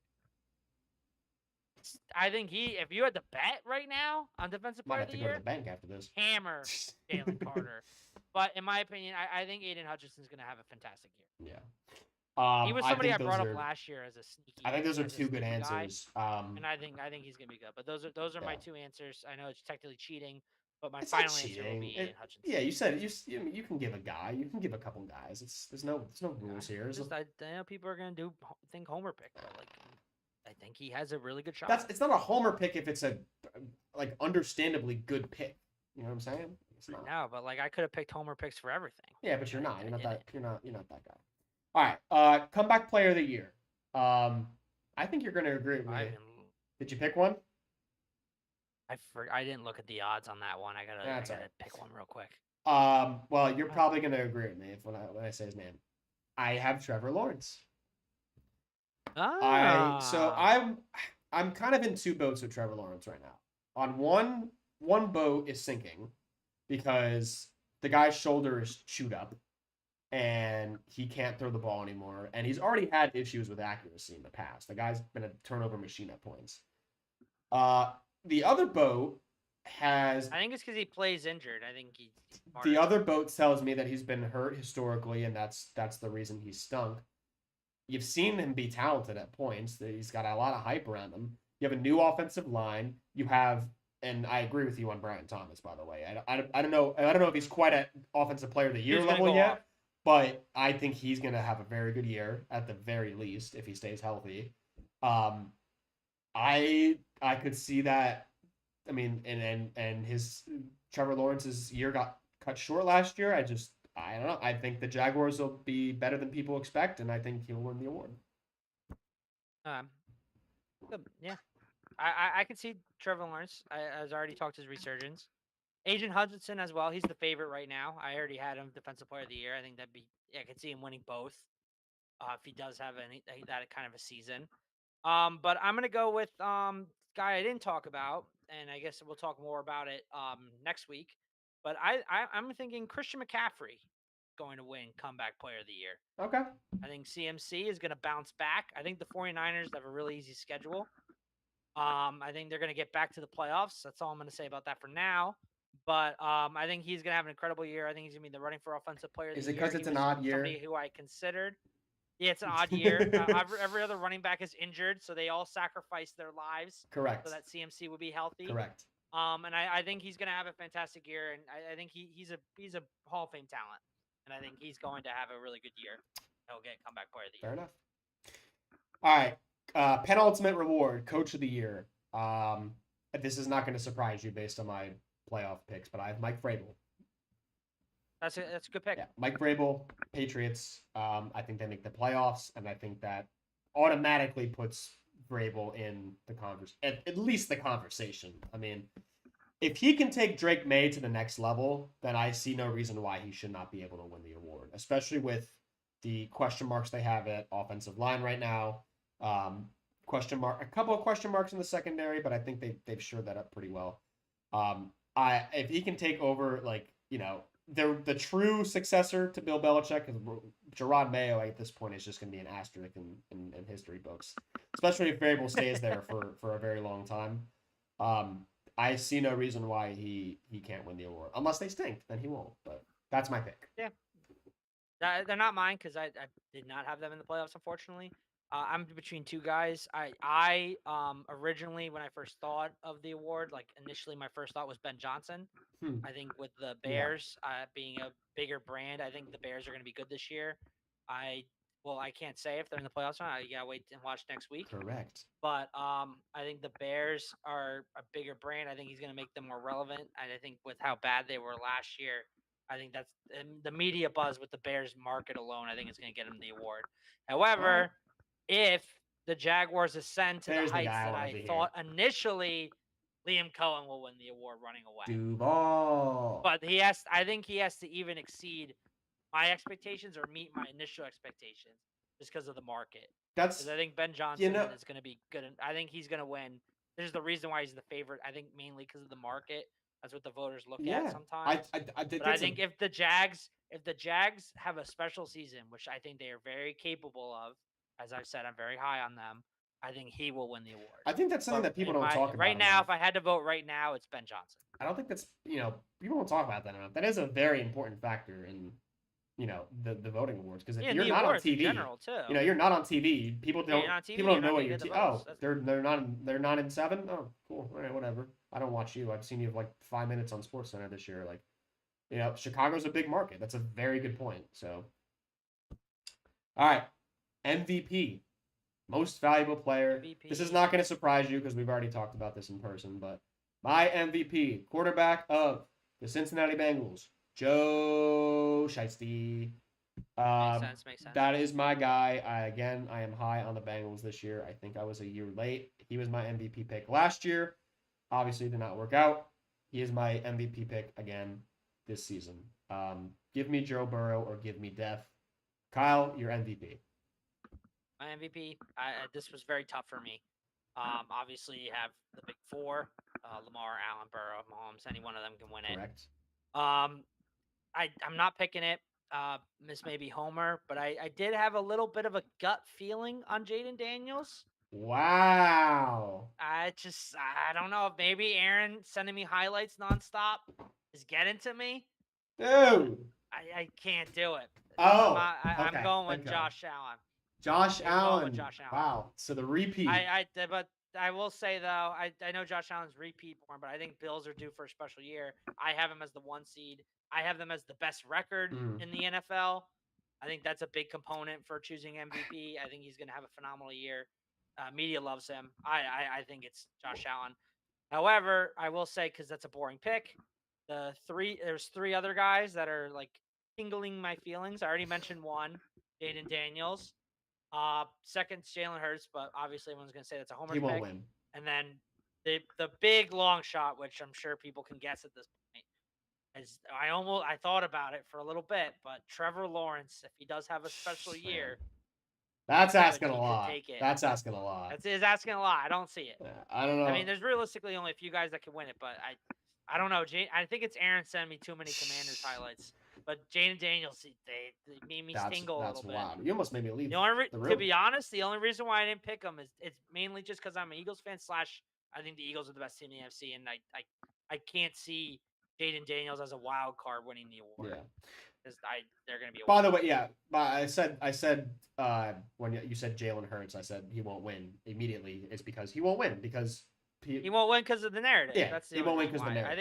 I think if you had to bet right now on defensive Might player have of to the go to year, the bank after this. hammer Jalen Carter. But in my opinion, I think Aiden Hutchinson's going to have a fantastic year. Yeah. He was somebody I think brought those up are, last year as a sneaky. I think those are as a two good sneaky guy, answers. and I think he's gonna be good. But those are my Yeah. two answers. I know it's technically cheating, but my It's not final answer will be cheating. Aiden Hutchinson. Yeah, you said it. You can give a guy. You can give a couple guys. There's no rules here. I know people are gonna think homer pick, but like I think he has a really good shot. It's not a homer pick if it's a like understandably good pick. You know what I'm saying? It's not. No, but like I could have picked homer picks for everything. Yeah, but you're not. I You're not didn't. that. You're not that guy. All right. Comeback player of the year. I think you're gonna agree with me. Did you pick one? I didn't look at the odds on that one. I gotta pick one real quick. Well, you're probably gonna agree with me when I say his name. I have Trevor Lawrence. I'm kind of in two boats with Trevor Lawrence right now. On one boat is sinking because the guy's shoulder is chewed up and he can't throw the ball anymore. And he's already had issues with accuracy in the past. The guy's been a turnover machine at points. The other boat has. I think it's because he plays injured. I think he's. The other boat tells me that he's been hurt historically, and that's the reason he's stunk. You've seen him be talented at points. He's got a lot of hype around him. You have a new offensive line. You have, and I agree with you on Brian Thomas, by the way. I don't know if he's quite at offensive player of the year level yet, but I think he's going to have a very good year at the very least if he stays healthy. I could see that. I mean, and his Trevor Lawrence's year got cut short last year. I don't know. I think the Jaguars will be better than people expect, and I think he'll win the award. Yeah, I can see Trevor Lawrence. I've already talked his resurgence. Aiden Hutchinson as well. He's the favorite right now. I already had him defensive player of the year. I think I could see him winning both if he does have that kind of a season. But I'm gonna go with guy I didn't talk about, and I guess we'll talk more about it next week. But I'm thinking Christian McCaffrey going to win comeback player of the year. Okay. I think CMC is going to bounce back. I think the 49ers have a really easy schedule. I think they're going to get back to the playoffs. That's all I'm going to say about that for now. But I think he's going to have an incredible year. I think he's going to be the running for offensive player of the year. Is it because it's an odd year? Somebody who I considered. Yeah, it's an odd year. Every other running back is injured, so they all sacrifice their lives. Correct. So that CMC would be healthy. Correct. And I think he's going to have a fantastic year, and I think he's a Hall of Fame talent, and I think he's going to have a really good year. He'll get comeback player of the year. Fair enough. All right, penultimate reward, coach of the year. This is not going to surprise you based on my playoff picks, but I have Mike Vrabel. That's a good pick. Yeah, Mike Vrabel, Patriots. I think they make the playoffs, and I think that automatically puts Vrabel in the at least the conversation. I mean, if he can take Drake May to the next level, then I see no reason why he should not be able to win the award, especially with the question marks they have at offensive line right now. A couple of question marks in the secondary, but I think they've shored that up pretty well. If he can take over, the true successor to Bill Belichick, Gerard Mayo at this point is just going to be an asterisk in history books, especially if Vrabel stays there for a very long time. I see no reason why he can't win the award unless they stink. Then he won't. But that's my pick. Yeah, they're not mine because I did not have them in the playoffs, unfortunately. I'm between two guys. I originally, when I first thought of the award, initially my first thought was Ben Johnson. I think with the Bears being a bigger brand, I think the Bears are going to be good this year. I can't say if they're in the playoffs or not. You gotta wait and watch next week. Correct. But I think the Bears are a bigger brand. I think he's going to make them more relevant. And I think with how bad they were last year, I think that's the media buzz with the Bears market alone. I think it's going to get him the award. However, if the Jaguars ascend to the heights that I thought initially, Liam Cohen will win the award running away. Duval. But I think he has to even exceed my expectations or meet my initial expectations just because of the market. That's 'Cause I think Ben Johnson know- is going to be good. I think he's going to win. There's the reason why he's the favorite. I think mainly because of the market. That's what the voters look at sometimes. I think But I think if the Jags have a special season, which I think they are very capable of, as I've said, I'm very high on them. I think he will win the award. I think that's something that people don't talk about right now. enough. If I had to vote right now, it's Ben Johnson. I don't think that's people don't talk about that enough. That is a very important factor in the voting awards, because if you're not on TV, in general too. you're not on TV. People don't you're not on TV, people don't you're know not what gonna you're. get the Oh, votes. they're not in 7. Oh, cool. All right, whatever. I don't watch you. I've seen you have like 5 minutes on SportsCenter this year. Like, Chicago's a big market. That's a very good point. So, all right, MVP, most valuable player. MVP. This is not going to surprise you because we've already talked about this in person. But my MVP, quarterback of the Cincinnati Bengals, Joe Shiesty. Makes sense. That is my guy. I am high on the Bengals this year. I think I was a year late. He was my MVP pick last year. Obviously, did not work out. He is my MVP pick again this season. Give me Joe Burrow or give me death. Kyle, your MVP. My MVP. This was very tough for me. Obviously, you have the big four: Lamar, Allen, Burrow, Mahomes. Any one of them can win it. Correct. I'm not picking it. Miss maybe Homer, but I did have a little bit of a gut feeling on Jaden Daniels. Wow. I don't know if maybe Aaron sending me highlights nonstop is getting to me. Dude. I can't do it. Oh, I'm going with okay. Josh Allen. Josh Allen. With Josh Allen. Wow. So the repeat. But I will say though, I know Josh Allen's repeat born, but I think Bills are due for a special year. I have him as the 1 seed. I have them as the best record in the NFL. I think that's a big component for choosing MVP. I think he's going to have a phenomenal year. Media loves him. I think it's Josh Allen. However, I will say, because that's a boring pick, there's 3 other guys that are like tingling my feelings. I already mentioned one, Jaden Daniels. Second's Jalen Hurts, but obviously everyone's going to say that's a homer pick. He won't win. And then the big long shot, which I'm sure people can guess at this point, is I thought about it for a little bit, but Trevor Lawrence, if he does have a special year, that's asking a lot. That's asking a lot. That's asking a lot. I don't see it. Yeah, I don't know. I mean, there's realistically only a few guys that can win it, but I don't know. I think it's Aaron sending me too many Commanders highlights. But Jaden Daniels, they made me tingle a little bit. That's wild. You almost made me leave. To be honest, the only reason why I didn't pick him is it's mainly just because I'm an Eagles fan. / I think the Eagles are the best team in the NFC, and I can't see Jaden Daniels as a wild card winning the award. Yeah. Because they're going to be. By the way, yeah. I said when you said Jalen Hurts, I said he won't win immediately. It's because he won't win because. He won't win because of the narrative. Yeah, that's the he won't win because of the narrative. I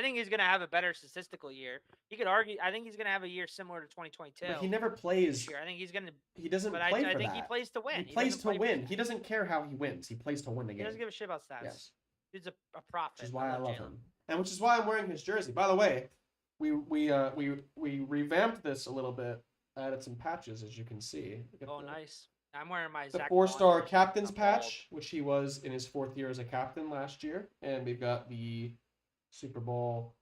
think he's going to have a better statistical year. He could argue. I think he's going to have a year similar to 2022. But he never plays. This year. I think he's going to. He doesn't play for that. I think he plays to win. He plays to win. He doesn't care how he wins. He plays to win the game. He doesn't give a shit about stats. Yes. He's a prophet. Which is why I love him, and which is why I'm wearing his jersey. By the way, we revamped this a little bit. Added some patches, as you can see. Nice. I'm wearing my the 4-star captain's patch, which he was in his 4th year as a captain last year, and we've got the Super Bowl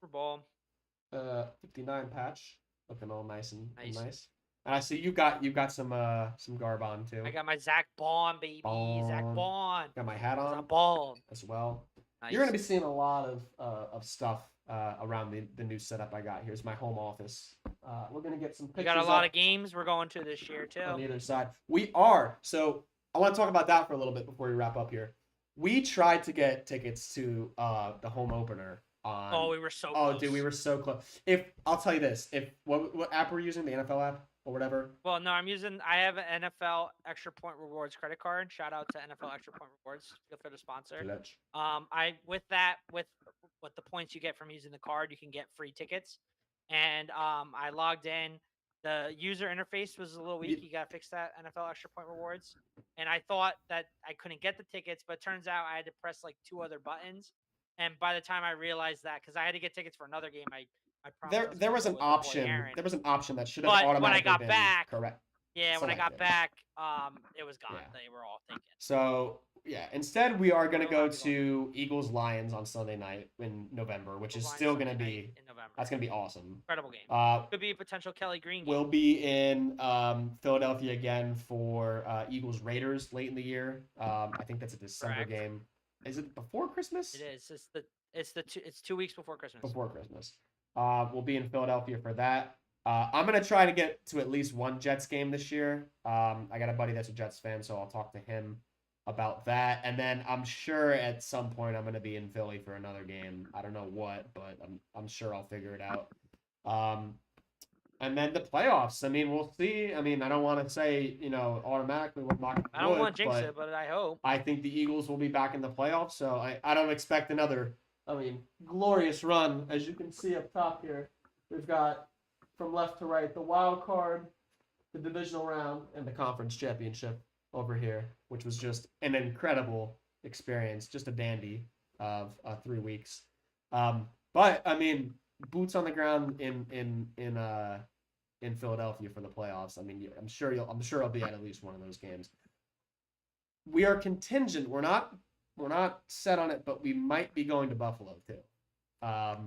59 patch, looking all nice and nice. And I see you got some garb on too. I got my Zach Bond, baby. Zach Bond. Got my hat on. I'm bald as well. Nice. You're gonna be seeing a lot of stuff around the new setup I got. Here's my home office. We're gonna get some pictures. We got a lot of games we're going to this year too. On the other side, we are. So I want to talk about that for a little bit before we wrap up here. We tried to get tickets to the home opener. We were so close. Oh, dude, we were so close. I'll tell you this, what app we're using, the NFL app or whatever. Well, no, I have an NFL Extra Point Rewards credit card. Shout out to NFL Extra Point Rewards. Feel free to sponsor. With the points you get from using the card, you can get free tickets. And I logged in. The user interface was a little weak. You got to fix that, NFL Extra Point Rewards. And I thought that I couldn't get the tickets, but it turns out I had to press like 2 other buttons. And by the time I realized that, because I had to get tickets for another game, I promised there was an option. There was an option that should have automatically when I got been back, correct. Yeah, when I got back, it was gone. Yeah. They were all taken. So Yeah. Instead, we are going to will go not be to Eagles Lions on Sunday night in November, which is Lions still going Sunday to night be in November. that's going to be awesome. Incredible game. Could be a potential Kelly Green game. We'll be in Philadelphia again for Eagles Raiders late in the year. I think that's a December game. Is it before Christmas? It is. It's 2 weeks before Christmas. Before Christmas. We'll be in Philadelphia for that. I'm gonna try to get to at least one Jets game this year. I got a buddy that's a Jets fan, so I'll talk to him about that. And then I'm sure at some point I'm gonna be in Philly for another game. I don't know what, but I'm sure I'll figure it out. And then the playoffs. I mean, we'll see. I mean, I don't want to say, automatically we'll knock. I don't want to jinx it, but I hope. I think the Eagles will be back in the playoffs, so I don't expect another, glorious run. As you can see up top here, we've got from left to right the wild card, the divisional round, and the conference championship over here, which was just an incredible experience, just a dandy of 3 weeks. But I mean, boots on the ground in Philadelphia for the playoffs. I mean, I'm sure I'll be at least one of those games. We are contingent. We're not set on it, but we might be going to Buffalo too.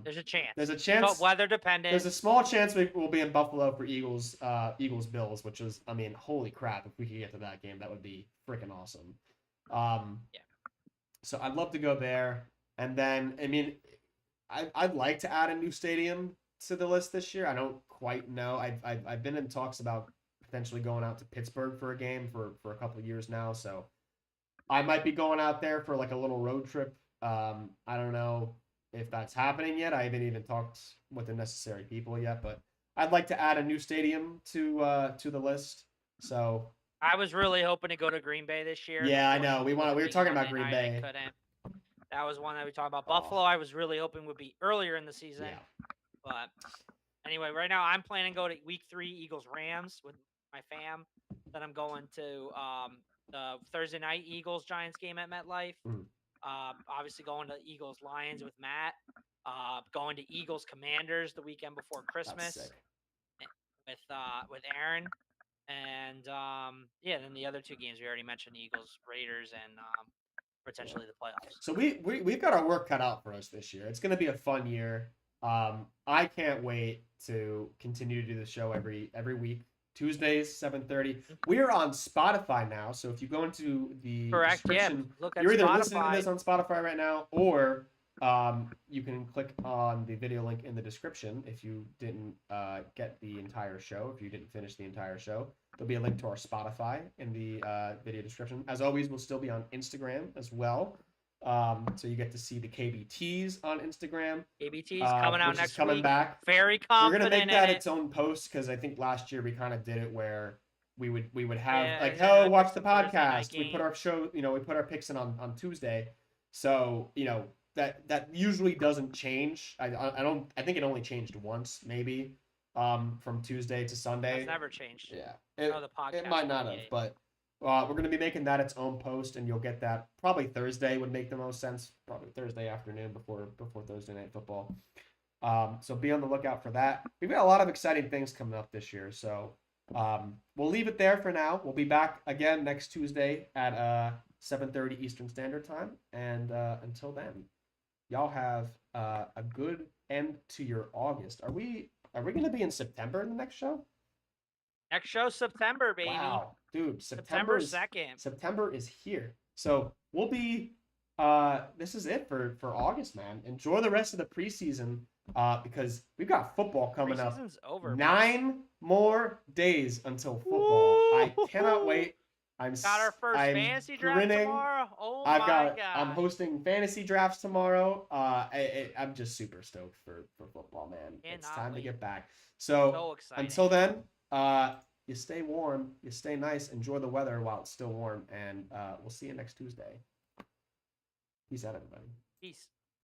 There's a chance. There's a chance. But weather dependent. There's a small chance we'll be in Buffalo for Eagles Bills, which is, holy crap! If we could get to that game, that would be freaking awesome. Yeah. So I'd love to go there, and then I'd like to add a new stadium to the list this year. I don't quite know. I've been in talks about potentially going out to Pittsburgh for a game for a couple of years now. So I might be going out there for like a little road trip. I don't know if that's happening yet. I haven't even talked with the necessary people yet, but I'd like to add a new stadium to the list. So I was really hoping to go to Green Bay this year. Yeah, I know. We were talking about Green Bay. I couldn't. That was one that we talked about. Buffalo, I was really hoping would be earlier in the season. Yeah. But anyway, right now I'm planning to go to Week 3 Eagles-Rams with my fam. Then I'm going to the Thursday night Eagles-Giants game at MetLife. Obviously going to Eagles-Lions with Matt. Going to Eagles-Commanders the weekend before Christmas with Aaron. And then the other 2 games we already mentioned, Eagles-Raiders and potentially the playoffs. So we've got our work cut out for us this year. It's going to be a fun year. I can't wait to continue to do the show every week. Tuesdays, 7:30. We are on Spotify now, so if you go into the description, you're either listening to this on Spotify right now, or you can click on the video link in the description if you didn't get the entire show, if you didn't finish the entire show. There'll be a link to our Spotify in the video description. As always, we'll still be on Instagram as well. So you get to see the KBTs on Instagram. KBTs coming out next week. Back. Very confident. We're gonna make that its own post because I think last year we kind of did it where we would have watch the podcast. We put our show, we put our picks in on Tuesday. So that usually doesn't change. I think it only changed once maybe from Tuesday to Sunday. It's never changed. Yeah, the podcast it might not have, but. We're going to be making that its own post, and you'll get that probably Thursday would make the most sense. Probably Thursday afternoon before Thursday Night Football. So be on the lookout for that. We've got a lot of exciting things coming up this year, so we'll leave it there for now. We'll be back again next Tuesday at 7:30 Eastern Standard Time, and until then, y'all have a good end to your August. Are we going to be in September in the next show? Next show, September, baby. Wow, dude, September 2nd. September is here. So we'll be, this is it for August, man. Enjoy the rest of the preseason because we've got football coming up. Preseason's over. 9 more days until football. Woo! I cannot wait. Got our first fantasy draft tomorrow. Oh my God. I'm hosting fantasy drafts tomorrow. I'm just super stoked for football, man. It's time to get back. So until then, you stay warm, you stay nice, enjoy the weather while it's still warm, and we'll see you next Tuesday. Peace out, everybody. Peace.